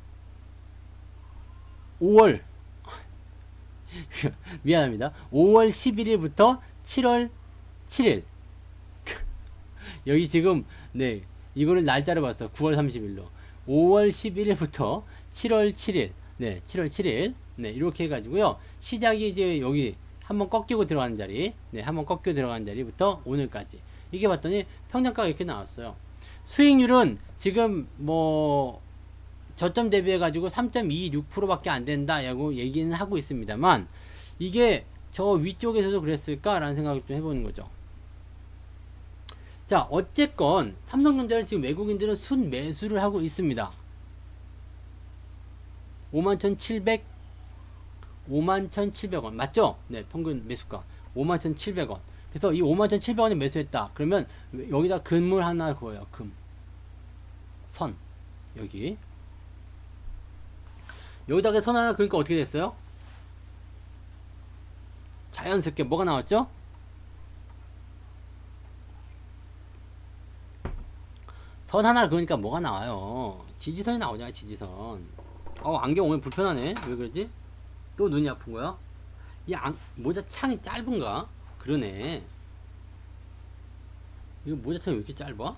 5월 미안합니다. 5월 11일부터 7월 7일 여기 지금, 네, 이거를 날짜를 봤어. 9월 30일로 5월 11일부터 7월 7일, 네, 7월 7일, 네, 이렇게 해가지고요. 시작이 이제 여기 한번 꺾이고 들어가는 자리, 네, 한번 꺾이고 들어가는 자리부터 오늘까지 이게 봤더니 평단가가 이렇게 나왔어요. 수익률은 지금 저점 대비해 가지고 3.26%밖에 안 된다라고 얘기는 하고 있습니다만, 이게 저 위쪽에서도 그랬을까라는 생각을 좀 해보는 거죠. 자, 어쨌건 삼성전자를 지금 외국인들은 순매수를 하고 있습니다. 51,700원 맞죠? 네, 평균 매수가 51,700원. 그래서 이 51,700원에 매수했다. 그러면 여기다 금을 하나 그어요. 선 여기 여기다가 선 하나 그러니까 어떻게 됐어요? 자연스럽게 뭐가 나왔죠? 선 하나 그러니까 뭐가 나와요? 지지선이 나오잖아요. 지지선. 안경 오늘 불편하네. 왜 그러지? 또 눈이 아픈 거야? 모자 창이 짧은가? 그러네. 이거 모자 창이 왜 이렇게 짧아?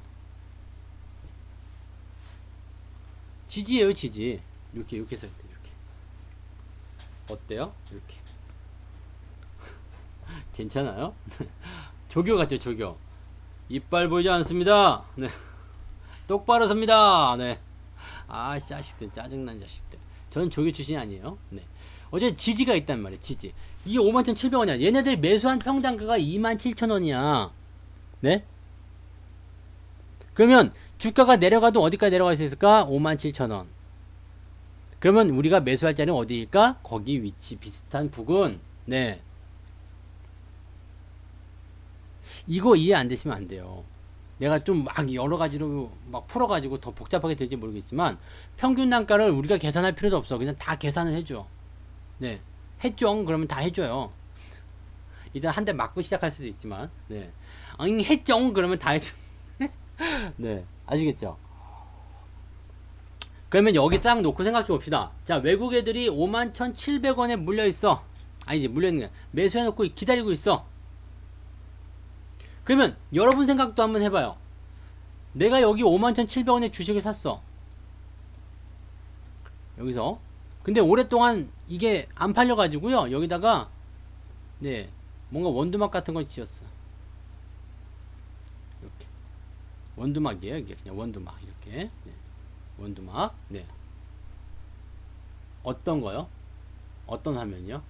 지지예요, 지지. 이렇게 써야 돼. 이렇게. 어때요? 이렇게. 괜찮아요? 조교 같죠, 조교. 이빨 보이지 않습니다. 네. 똑바로 섭니다. 네. 자식들, 짜증난 자식들. 저는 조교 출신이 아니에요. 네. 어제 지지가 있단 말이에요, 지지. 이게 51,700원이야. 얘네들 매수한 평단가가 27,000원이야. 네? 그러면 주가가 내려가도 어디까지 내려갈 수 있을까? 57,000원. 그러면 우리가 매수할 자리는 어디일까? 거기 위치 비슷한 부근. 네. 이거 이해 안 되시면 안 돼요. 내가 좀 막 여러 가지로 막 풀어가지고 더 복잡하게 될지 모르겠지만 평균 단가를 우리가 계산할 필요도 없어. 그냥 다 계산을 해줘. 네. 했죠? 그러면 다 해줘요. 일단 한 대 맞고 시작할 수도 있지만, 네. 했죠? 그러면 다 해줘. 네. 아시겠죠? 그러면 여기 딱 놓고 생각해 봅시다. 자, 외국 애들이 51,700원에 물려 있어. 아니지, 물려 있는 게 매수해 놓고 기다리고 있어. 그러면 여러분 생각도 한번 해봐요. 내가 여기 51,700원에 주식을 샀어. 여기서. 근데 오랫동안 이게 안 팔려가지고요. 여기다가 네 뭔가 원두막 같은 걸 지었어. 이렇게 원두막이에요. 이게 그냥 원두막 이렇게. 네. 원두막. 네. 어떤 거요? 어떤 화면이요?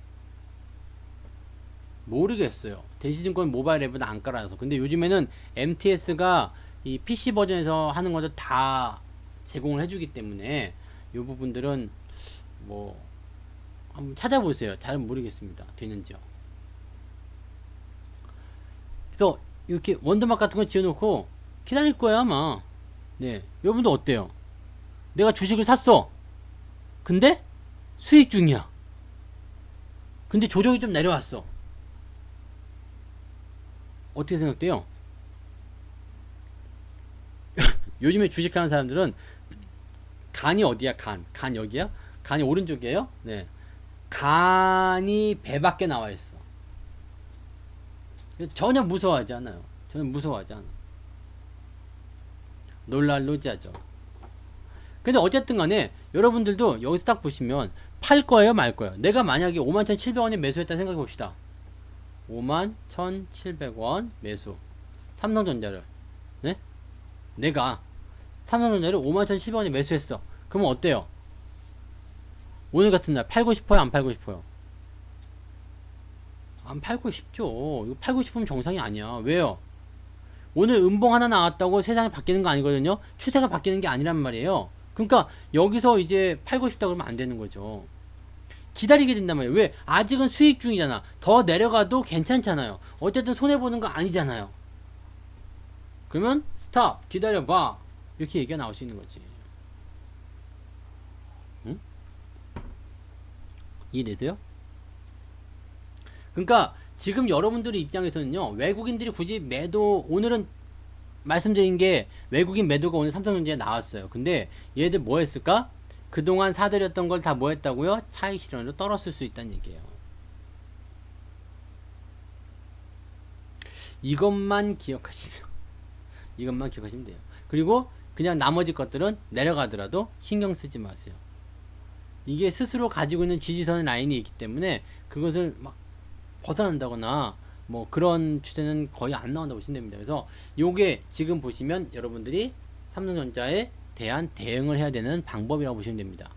모르겠어요. 대시증권 모바일 앱은 안 깔아서. 근데 요즘에는 MTS가 이 PC 버전에서 하는 것도 다 제공을 해주기 때문에 이 부분들은 뭐 한번 찾아보세요. 잘 모르겠습니다. 되는지요. 그래서 이렇게 원두막 같은 거 지어놓고 기다릴 거야 아마. 네, 여러분도 어때요? 내가 주식을 샀어. 근데 수익 중이야. 근데 조정이 좀 내려왔어. 어떻게 생각돼요? 요즘에 주식하는 사람들은 간이 어디야? 간 여기야? 간이 오른쪽이에요? 네. 간이 배 밖에 나와 있어. 전혀 무서워하지 않아요. 전혀 무서워하지 않아. 놀랄로지하죠. 근데 어쨌든 간에 여러분들도 여기서 딱 보시면 팔 거예요, 말 거예요? 내가 만약에 51,700원에 매수했다 생각해 봅시다. 51,700원 매수. 삼성전자를. 네? 내가 삼성전자를 51,700원에 매수했어. 그러면 어때요? 오늘 같은 날 팔고 싶어요? 안 팔고 싶어요? 안 팔고 싶죠. 이거 팔고 싶으면 정상이 아니야. 왜요? 오늘 음봉 하나 나왔다고 세상이 바뀌는 거 아니거든요. 추세가 바뀌는 게 아니란 말이에요. 그러니까 여기서 이제 팔고 싶다 그러면 안 되는 거죠. 기다리게 된단 말이에요. 왜? 아직은 수익 중이잖아. 더 내려가도 괜찮잖아요. 어쨌든 손해보는 거 아니잖아요. 그러면 스탑, 기다려봐. 이렇게 얘기가 나올 수 있는 거지. 응? 이해되세요? 그러니까 지금 여러분들의 입장에서는요, 외국인들이 굳이 매도, 오늘은 말씀드린 게 외국인 매도가 오늘 삼성전자에 나왔어요. 근데 얘들 뭐 했을까? 그동안 사들였던 걸 다 뭐 했다고요? 차익 실현으로 떨었을 수 있다는 얘기예요. 이것만 기억하시면 돼요. 그리고 그냥 나머지 것들은 내려가더라도 신경 쓰지 마세요. 이게 스스로 가지고 있는 지지선 라인이 있기 때문에 그것을 막 벗어난다거나 뭐 그런 추세는 거의 안 나온다고 보시면 됩니다. 그래서 요게 지금 보시면 여러분들이 삼성전자에 대한 대응을 해야 되는 방법이라고 보시면 됩니다.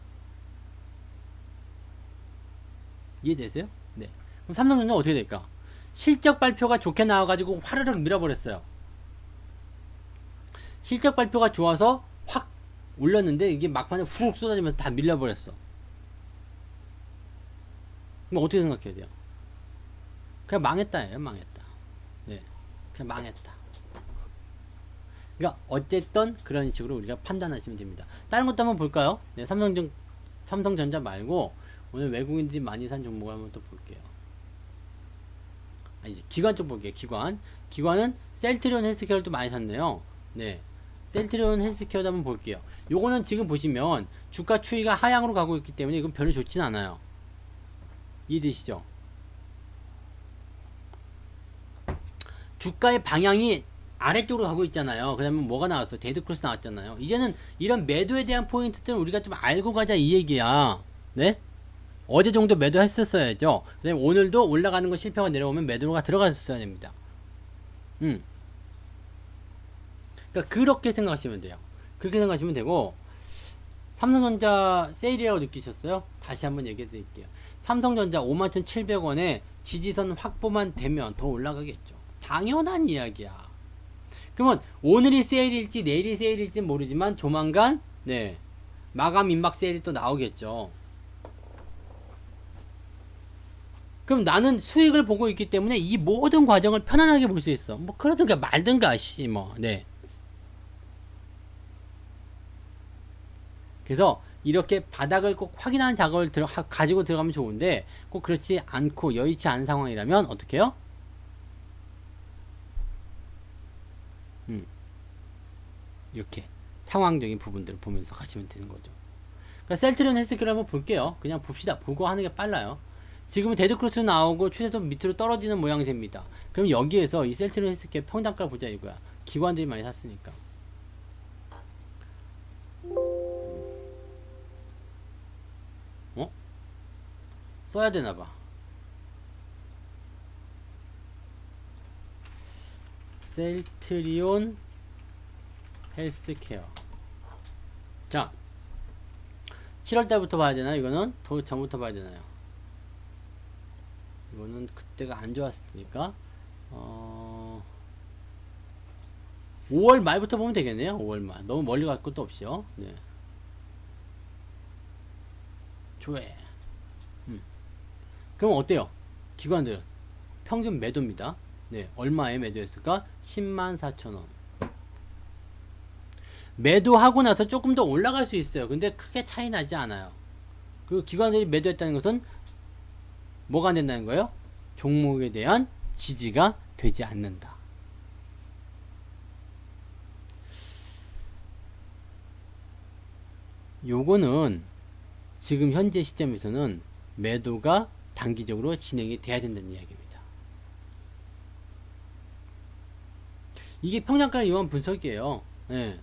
이해되세요? 네. 그럼 삼성전자 어떻게 될까? 실적 발표가 좋게 나와가지고 화르륵 밀어버렸어요. 실적 발표가 좋아서 확 올렸는데 이게 막판에 훅 쏟아지면서 다 밀려버렸어. 그럼 어떻게 생각해야 돼요? 그냥 망했다예요. 망했다. 네, 그냥 망했다. 그러니까 어쨌든 그런 식으로 우리가 판단하시면 됩니다. 다른 것도 한번 볼까요? 네, 삼성증 삼성전자 말고 오늘 외국인들이 많이 산 종목을 한번 또 볼게요. 이제 기관 쪽 볼게요. 기관은 셀트리온 헬스케어를 또 많이 샀네요. 네, 셀트리온 헬스케어도 한번 볼게요. 요거는 지금 보시면 주가 추이가 하향으로 가고 있기 때문에 이건 별로 좋진 않아요. 이해되시죠? 주가의 방향이 아래쪽으로 가고 있잖아요. 그 다음에 뭐가 나왔어? 데드크로스 나왔잖아요. 이제는 이런 매도에 대한 포인트들은 우리가 좀 알고 가자 이 얘기야. 네? 어제 정도 매도 했었어야죠. 그 다음에 오늘도 올라가는 거 실패하고 내려오면 매도가 들어갔었어야 됩니다. 그러니까 그렇게 생각하시면 돼요. 그렇게 생각하시면 되고, 삼성전자 세일이라고 느끼셨어요? 다시 한번 얘기해 드릴게요. 삼성전자 51,700원에 지지선 확보만 되면 더 올라가겠죠. 당연한 이야기야. 그러면 오늘이 세일일지 내일이 세일일지 모르지만 조만간 네, 마감 임박 세일이 또 나오겠죠. 그럼 나는 수익을 보고 있기 때문에 이 모든 과정을 편안하게 볼 수 있어. 뭐 그러든가 말든가 씨 뭐. 네. 그래서 이렇게 바닥을 꼭 확인하는 작업을 가지고 들어가면 좋은데 꼭 그렇지 않고 여의치 않은 상황이라면 어떻게 해요? 이렇게 상황적인 부분들을 보면서 가시면 되는 거죠. 그러니까 셀트리온 헬스케어를 한번 볼게요. 그냥 봅시다. 보고 하는 게 빨라요. 지금은 데드크로스 나오고 추세도 밑으로 떨어지는 모양새입니다. 그럼 여기에서 이 셀트리온 헬스케어 평단가를 보자 이거야. 기관들이 많이 샀으니까. 어? 써야 되나봐. 셀트리온 헬스케어. 자, 7월달부터 봐야 되나? 이거는 더 전부터 봐야 되나요? 이거는 그때가 안 좋았으니까 5월 말부터 보면 되겠네요. 5월 말. 너무 멀리 갈 것도 없이요. 네. 좋아해. 그럼 어때요? 기관들은 평균 매도입니다. 네, 얼마에 매도했을까? 104,000원. 매도하고 나서 조금 더 올라갈 수 있어요. 근데 크게 차이 나지 않아요. 그리고 기관들이 매도했다는 것은 뭐가 안 된다는 거예요? 종목에 대한 지지가 되지 않는다. 요거는 지금 현재 시점에서는 매도가 단기적으로 진행이 돼야 된다는 이야기입니다. 이게 평단가를 이용한 분석이에요. 네.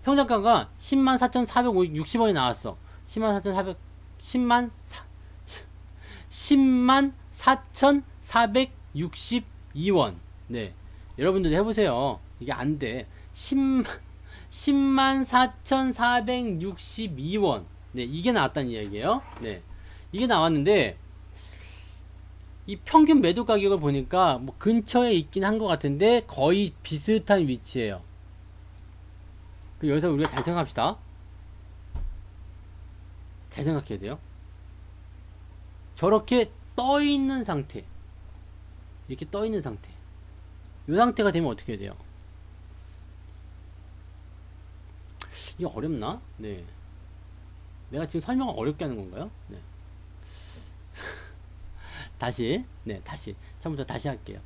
평단가가 104,460원이 나왔어. 104,462원. 네. 여러분들 해보세요. 이게 안 돼. 104,462원. 네. 이게 나왔다는 이야기예요. 네. 이게 나왔는데, 이 평균 매도 가격을 보니까 뭐 근처에 있긴 한 것 같은데 거의 비슷한 위치예요. 여기서 우리가 잘 생각합시다. 잘 생각해야 돼요. 저렇게 떠 있는 상태, 이렇게 떠 있는 상태, 이 상태가 되면 어떻게 해야 돼요? 이게 어렵나? 네. 내가 지금 설명을 어렵게 하는 건가요? 네. 다시 처음부터 다시 할게요.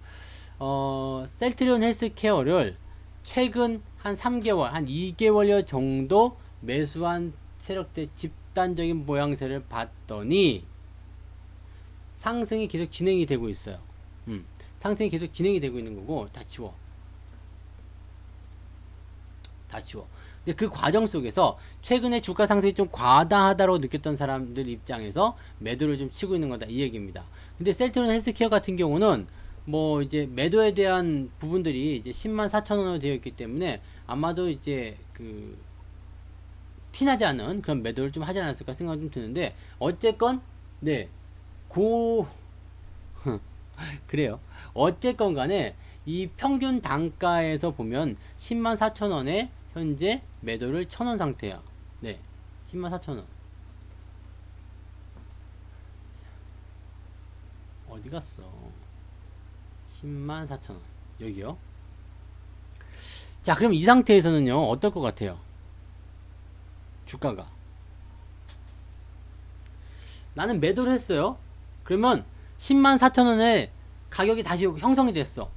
셀트리온 헬스케어를 최근 한 3개월, 한 2개월여 정도 매수한 세력대 집단적인 모양새를 봤더니 상승이 계속 진행이 되고 있어요. 상승이 계속 진행이 되고 있는 거고, 다 지워. 근데 그 과정 속에서 최근에 주가 상승이 좀 과다하다고 느꼈던 사람들 입장에서 매도를 좀 치고 있는 거다 이 얘기입니다. 근데 셀트리온 헬스케어 같은 경우는 뭐 이제 매도에 대한 부분들이 이제 104,000원으로 되어 있기 때문에 아마도 이제 그 티나지 않은 그런 매도를 좀 하지 않았을까 생각이 좀 드는데, 어쨌건 네 그래요. 어쨌건 간에 이 평균 단가에서 보면 104,000원에 현재 매도를 1,000원 상태야. 네, 104,000원. 어디 갔어? 104,000원. 여기요. 자, 그럼 이 상태에서는요, 어떨 것 같아요? 주가가. 나는 매도를 했어요. 그러면 104,000원에 가격이 다시 형성이 됐어.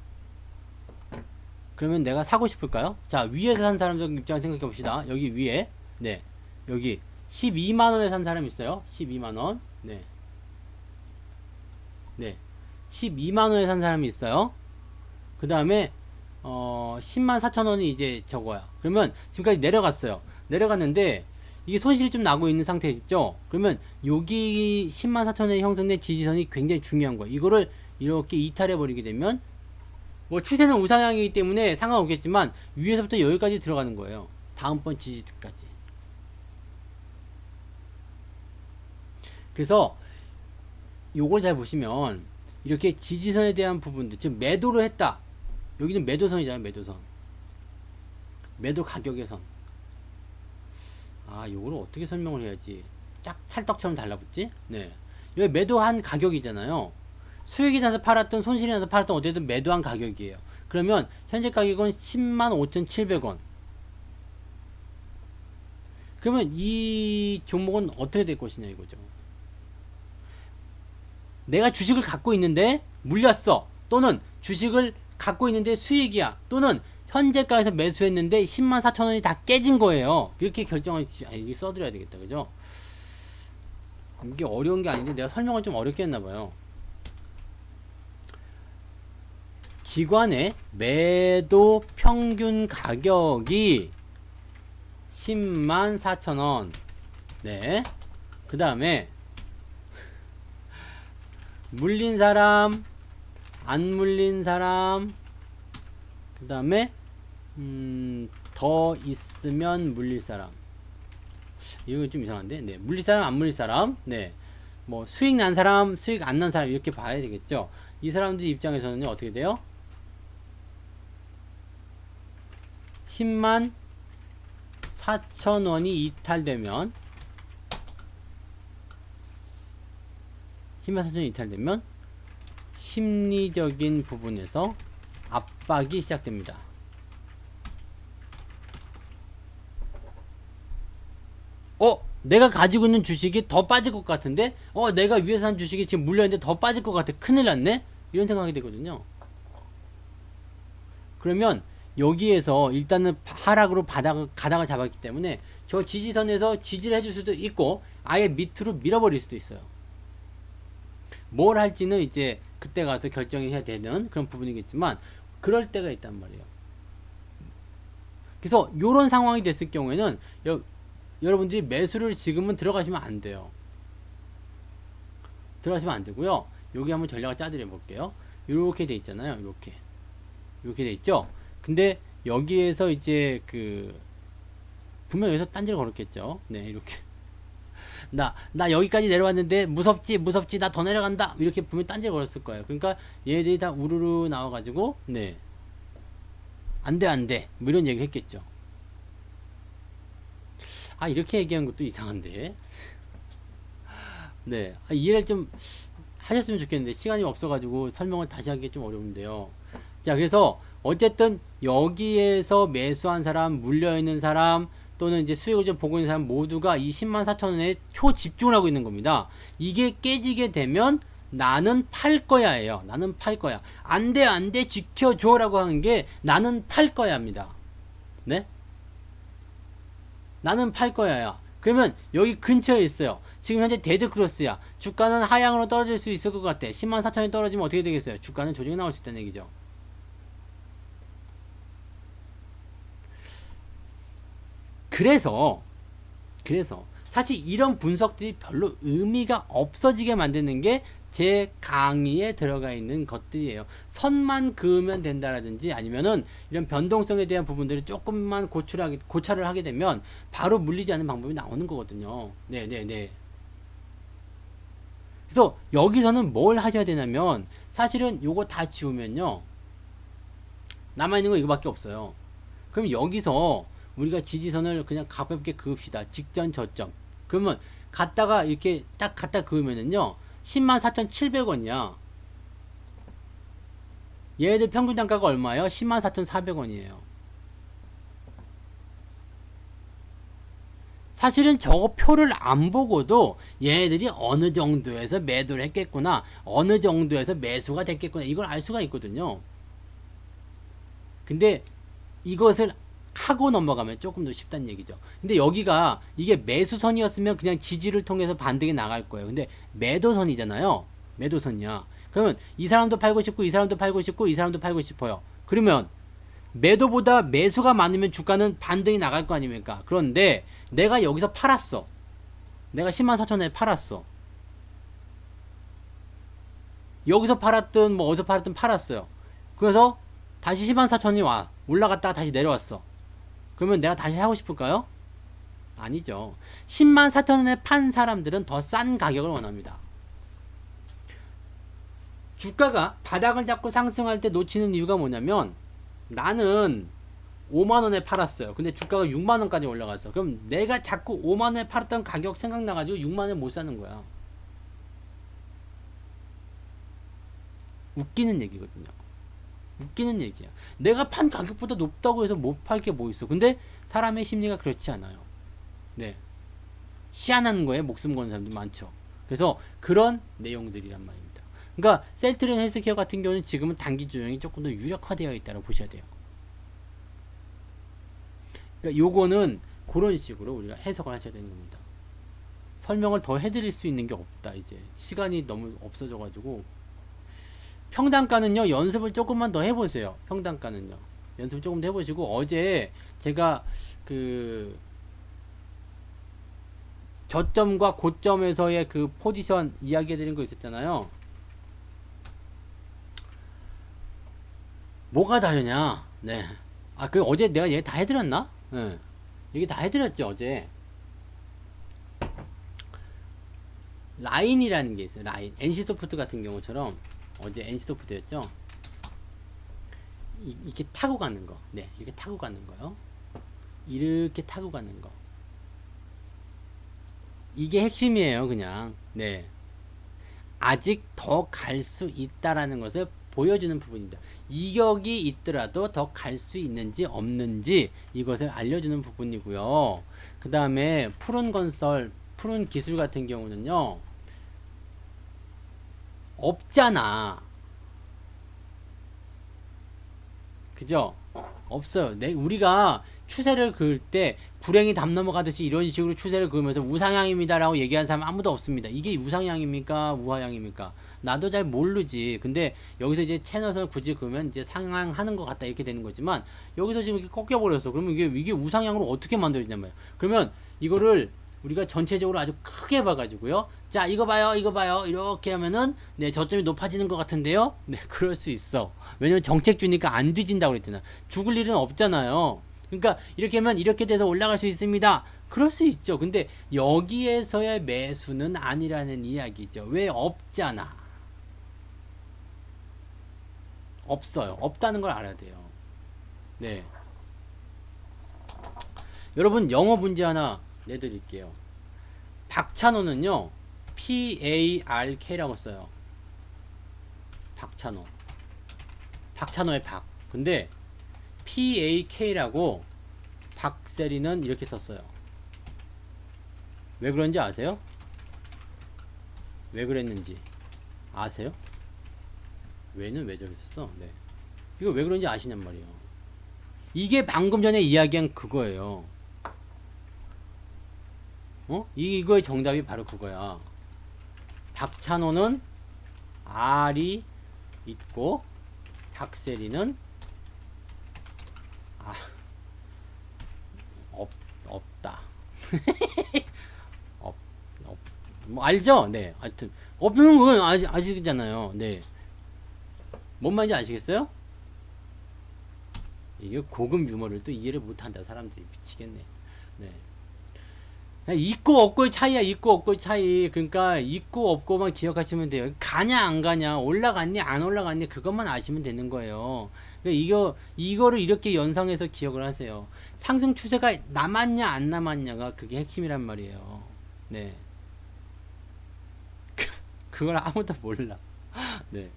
그러면 내가 사고 싶을까요? 자, 위에서 산 사람 입장 생각해 봅시다. 여기 위에, 네, 여기 12만원에 산 사람 있어요. 12만원. 네, 네, 12만원에 산 사람이 있어요. 그 다음에 104,000원이 이제 저거야. 그러면 지금까지 내려갔어요. 내려갔는데 이게 손실이 좀 나고 있는 상태 있죠. 그러면 여기 104,000원에 형성된 지지선이 굉장히 중요한 거예요. 이거를 이렇게 이탈해 버리게 되면 뭐 추세는 우상향이기 때문에 상관없겠지만 위에서부터 여기까지 들어가는 거예요. 다음번 지지까지. 그래서 요걸 잘 보시면 이렇게 지지선에 대한 부분들, 지금 매도를 했다. 여기는 매도선이잖아요. 매도선. 매도 가격의 선. 아, 요거를 어떻게 설명을 해야지 짝 찰떡처럼 달라붙지? 네, 여기 매도한 가격이잖아요. 수익이 나서 팔았던 손실이 나서 팔았던 어쨌든 매도한 가격이에요. 그러면 현재 가격은 105,700원. 그러면 이 종목은 어떻게 될 것이냐 이거죠. 내가 주식을 갖고 있는데 물렸어. 또는 주식을 갖고 있는데 수익이야. 또는 현재가에서 매수했는데 104,000원이 다 깨진 거예요. 이렇게 결정을 이게 써드려야 되겠다. 그죠? 이게 어려운 게 아닌데 내가 설명을 좀 어렵게 했나봐요. 기관의 매도 평균 가격이 104,000원. 네. 그 다음에 물린 사람, 안 물린 사람, 그 다음에 더 있으면 물릴 사람. 이거 좀 이상한데? 네. 물릴 사람, 안 물릴 사람. 네. 뭐 수익 난 사람, 수익 안 난 사람 이렇게 봐야 되겠죠. 이 사람들 입장에서는 어떻게 돼요? 104,000원이 이탈되면 104,000원이 이탈되면 심리적인 부분에서 압박이 시작됩니다. 내가 가지고 있는 주식이 더 빠질 것 같은데? 내가 위에서 산 주식이 지금 물려있는데 더 빠질 것 같아. 큰일 났네? 이런 생각이 되거든요. 그러면 여기에서 일단은 하락으로 가닥을 잡았기 때문에 저 지지선에서 지지를 해줄 수도 있고 아예 밑으로 밀어버릴 수도 있어요. 뭘 할지는 이제 그때 가서 결정해야 되는 그런 부분이겠지만 그럴 때가 있단 말이에요. 그래서 요런 상황이 됐을 경우에는 여러분들이 매수를 지금은 들어가시면 안 돼요. 들어가시면 안 되고요. 여기 한번 전략을 짜드려 볼게요. 이렇게 돼 있잖아요. 이렇게 돼 있죠. 근데 여기에서 이제 분명 여기서 딴지를 걸었겠죠. 네, 이렇게 나 여기까지 내려왔는데 무섭지 나 더 내려간다 이렇게 분명 딴지를 걸었을 거예요. 그러니까 얘들이 다 우르르 나와가지고 네, 안돼 뭐 이런 얘기를 했겠죠. 이렇게 얘기하는 것도 이상한데. 네, 이해를 좀 하셨으면 좋겠는데 시간이 없어가지고 설명을 다시 하기 좀 어려운데요. 자, 그래서 어쨌든 여기에서 매수한 사람, 물려있는 사람, 또는 이제 수익을 좀 보고 있는 사람 모두가 이 104,000원에 초집중을 하고 있는 겁니다. 이게 깨지게 되면 나는 팔 거야예요. 나는 팔 거야. 안 돼, 지켜줘 라고 하는 게 나는 팔 거야 합니다. 네? 나는 팔 거야야. 그러면 여기 근처에 있어요. 지금 현재 데드크로스야. 주가는 하향으로 떨어질 수 있을 것 같아. 104,000원이 떨어지면 어떻게 되겠어요? 주가는 조정이 나올 수 있다는 얘기죠. 그래서 사실 이런 분석들이 별로 의미가 없어지게 만드는 게 제 강의에 들어가 있는 것들이에요. 선만 그으면 된다라든지 아니면은 이런 변동성에 대한 부분들을 조금만 고찰을 하게 되면 바로 물리지 않는 방법이 나오는 거거든요. 네. 그래서 여기서는 뭘 하셔야 되냐면 사실은 요거 다 지우면요. 남아있는 거 이거밖에 없어요. 그럼 여기서 우리가 지지선을 그냥 가볍게 그읍시다. 직전 저점. 그러면 갖다가 이렇게 딱 갖다 그으면은요. 104,700원이야. 얘들 평균 단가가 얼마예요? 104,400원이에요. 사실은 저거 표를 안 보고도 얘네들이 어느 정도에서 매도를 했겠구나, 어느 정도에서 매수가 됐겠구나, 이걸 알 수가 있거든요. 근데 이것을 하고 넘어가면 조금 더 쉽다는 얘기죠. 근데 여기가 이게 매수선이었으면 그냥 지지를 통해서 반등이 나갈 거예요. 근데 매도선이잖아요. 매도선이야. 그러면 이 사람도 팔고 싶고 이 사람도 팔고 싶고 이 사람도 팔고 싶어요. 그러면 매도보다 매수가 많으면 주가는 반등이 나갈 거 아닙니까? 그런데 내가 여기서 팔았어. 내가 104,000원에 팔았어. 여기서 팔았든 뭐 어디서 팔았든 팔았어요. 그래서 다시 104,000원이 와. 올라갔다가 다시 내려왔어. 그러면 내가 다시 사고 싶을까요? 아니죠. 104,000원에 판 사람들은 더 싼 가격을 원합니다. 주가가 바닥을 잡고 상승할 때 놓치는 이유가 뭐냐면, 나는 5만원에 팔았어요. 근데 주가가 6만원까지 올라갔어. 그럼 내가 자꾸 5만원에 팔았던 가격 생각나가지고 6만원에 못 사는 거야. 웃기는 얘기거든요. 웃기는 얘기야. 내가 판 가격보다 높다고 해서 못 팔 게 뭐 있어. 근데 사람의 심리가 그렇지 않아요. 네. 희한한 거에 목숨 거는 사람들 많죠. 그래서 그런 내용들이란 말입니다. 그러니까 셀트리온 헬스케어 같은 경우는 지금은 단기 조정이 조금 더 유력화되어 있다고 보셔야 돼요. 그러니까 요거는 그런 식으로 우리가 해석을 하셔야 되는 겁니다. 설명을 더 해드릴 수 있는 게 없다. 이제 시간이 너무 없어져가지고. 평단가는요, 연습을 조금만 더 해보세요. 평단가는요, 연습을 조금 더 해보시고, 어제 제가 그 저점과 고점에서의 그 포지션 이야기 해드린 거 있었잖아요. 뭐가 다르냐? 네. 아, 그 어제 내가 얘기 다 해드렸나? 네. 얘기 다 해드렸죠, 어제. 라인이라는 게 있어요. 라인. NC소프트 같은 경우처럼, 어제 NC소프트였죠? 이렇게 타고 가는 거. 네, 이렇게 타고 가는 거요. 이렇게 타고 가는 거. 이게 핵심이에요, 그냥. 네. 아직 더 갈 수 있다라는 것을 보여주는 부분입니다. 이격이 있더라도 더 갈 수 있는지 없는지 이것을 알려주는 부분이고요. 그 다음에 푸른 건설, 푸른 기술 같은 경우는요, 없잖아. 그죠? 없어요. 우리가 추세를 그을 때 구랭이 담 넘어가듯이 이런 식으로 추세를 그으면서 우상향입니다 라고 얘기하는 사람 아무도 없습니다. 이게 우상향입니까? 우하향입니까? 나도 잘 모르지. 근데 여기서 이제 채널선을 굳이 그으면 이제 상향하는 것 같다 이렇게 되는 거지만, 여기서 지금 이렇게 꺾여버렸어. 그러면 이게 우상향으로 어떻게 만들어지냔 말이야. 그러면 이거를 우리가 전체적으로 아주 크게 봐가지고요. 자, 이거 봐요, 이거 봐요. 이렇게 하면은, 네, 저점이 높아지는 것 같은데요? 네, 그럴 수 있어. 왜냐면 정책주니까 안 뒤진다고 그랬잖아. 죽을 일은 없잖아요. 그러니까 이렇게 하면 이렇게 돼서 올라갈 수 있습니다. 그럴 수 있죠. 근데 여기에서의 매수는 아니라는 이야기죠. 왜? 없잖아. 없어요. 없다는 걸 알아야 돼요. 네. 여러분, 영어 문제 하나 내드릴게요. 박찬호는요, PARK라고 써요. 박찬호. 박찬호의 박. 근데 PAK라고 박세리는 이렇게 썼어요. 왜 그런지 아세요? 왜 그랬는지 아세요? 왜는 왜 저렇게 썼어? 네. 이거 왜 그런지 아시냔 말이에요. 이게 방금 전에 이야기한 그거예요. 이거의 정답이 바로 그거야. 박찬호는 R이 있고 박세리는 없다. 뭐 알죠? 네. 하여튼 없는 건 아시잖아요. 네. 뭔 말인지 아시겠어요? 이게 고급 유머를 또 이해를 못한다. 사람들이 미치겠네. 네. 있고 없고의 차이야. 있고 없고의 차이. 그러니까 있고 없고만 기억하시면 돼요. 가냐 안 가냐, 올라갔니 안 올라갔니, 그것만 아시면 되는 거예요. 그러니까 이거를 이렇게 연상해서 기억을 하세요. 상승 추세가 남았냐 안 남았냐가 그게 핵심이란 말이에요. 네. 그걸 아무도 몰라. 네.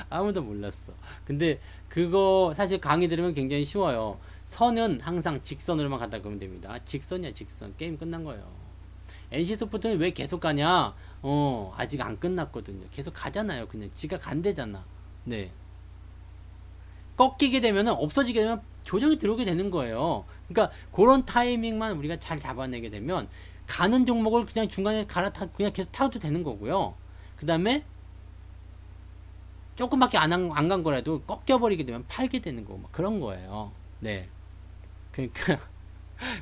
아무도 몰랐어. 근데 그거 사실 강의 들으면 굉장히 쉬워요. 선은 항상 직선으로만 간다 그러면 됩니다. 직선이야, 직선. 게임 끝난 거예요. NC소프트는 왜 계속 가냐? 아직 안 끝났거든요. 계속 가잖아요. 그냥 지가 간대잖아. 네. 꺾이게 되면은 없어지게 되면 조정이 들어오게 되는 거예요. 그러니까 그런 타이밍만 우리가 잘 잡아내게 되면 가는 종목을 그냥 중간에 갈아타 그냥 계속 타도 되는 거고요. 그 다음에 조금밖에 안 간 거라도 꺾여버리게 되면 팔게 되는 거고 막 그런 거예요. 네. 그러니까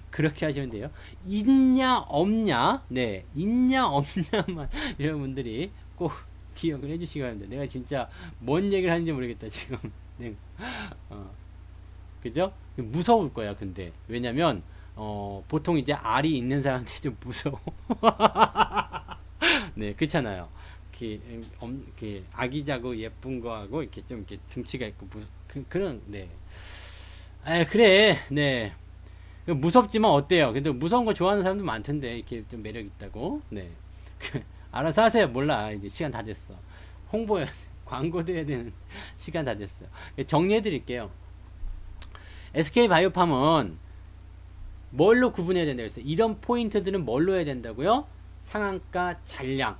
그렇게 하시면 돼요. 있냐 없냐, 네, 있냐 없냐만 여러분들이 꼭 기억을 해주시기 바랍니다. 내가 진짜 뭔 얘기를 하는지 모르겠다 지금. 네. 그죠? 무서울 거야. 근데 왜냐면 보통 이제 알이 있는 사람들이 좀 무서워. 네, 그렇잖아요. 아기자고 예쁜 거하고 이렇게 좀 이렇게 등치가 있고 그런 네. 그래. 네. 무섭지만 어때요? 근데 무서운 거 좋아하는 사람도 많던데 이렇게 좀 매력 있다고. 네. 알아서 하세요. 몰라. 이제 시간 다 됐어. 홍보해 광고도 해야 되는 시간 다 됐어요. 정리해 드릴게요. SK바이오팜은 뭘로 구분해야 된다고 했어요? 이런 포인트들은 뭘로 해야 된다고요? 상한가 잔량,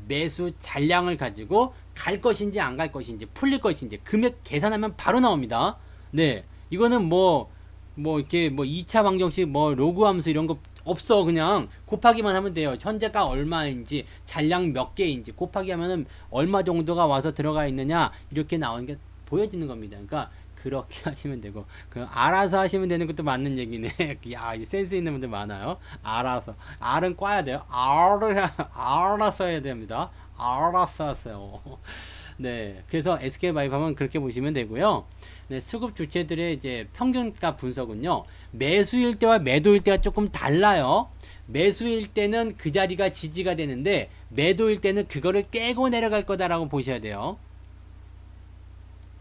매수 잔량을 가지고 갈 것인지 안 갈 것인지 풀릴 것인지 금액 계산하면 바로 나옵니다. 네. 이거는 이렇게 2차 방정식 로그 함수 이런 거 없어. 그냥 곱하기만 하면 돼요. 현재가 얼마인지 잔량 몇 개인지 곱하기 하면은 얼마 정도가 와서 들어가 있느냐 이렇게 나오는 게 보여지는 겁니다. 그러니까 그렇게 하시면 되고 알아서 하시면 되는 것도 맞는 얘기네. 야, 이 센스 있는 분들 많아요. 알아서. R은 꽈야 돼요. 알아서 해야 됩니다. 알아서 하세요. 네, 그래서 SK바이오팜은 그렇게 보시면 되고요. 네, 수급 주체들의 이제 평균가 분석은요, 매수일 때와 매도일 때가 조금 달라요. 매수일 때는 그 자리가 지지가 되는데, 매도일 때는 그거를 깨고 내려갈 거다라고 보셔야 돼요.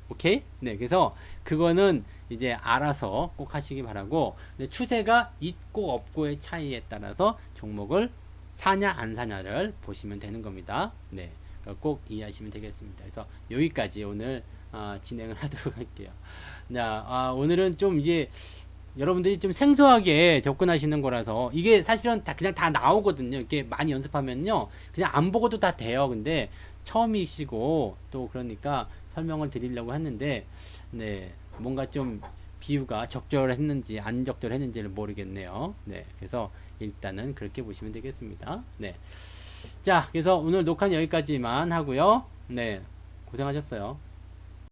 오케이? 네, 그래서 그거는 이제 알아서 꼭 하시기 바라고, 추세가 있고 없고의 차이에 따라서 종목을 사냐 안 사냐를 보시면 되는 겁니다. 네. 꼭 이해하시면 되겠습니다. 그래서 여기까지 오늘 진행을 하도록 할게요. 자, 오늘은 좀 이제 여러분들이 좀 생소하게 접근하시는 거라서 이게 사실은 그냥 다 나오거든요. 이렇게 많이 연습하면요, 그냥 안 보고도 다 돼요. 근데 처음이시고 또 그러니까 설명을 드리려고 했는데, 네, 뭔가 좀 비유가 적절했는지 안 적절했는지를 모르겠네요. 네, 그래서 일단은 그렇게 보시면 되겠습니다. 네. 자, 그래서 오늘 녹화는 여기까지만 하고요. 네, 고생하셨어요.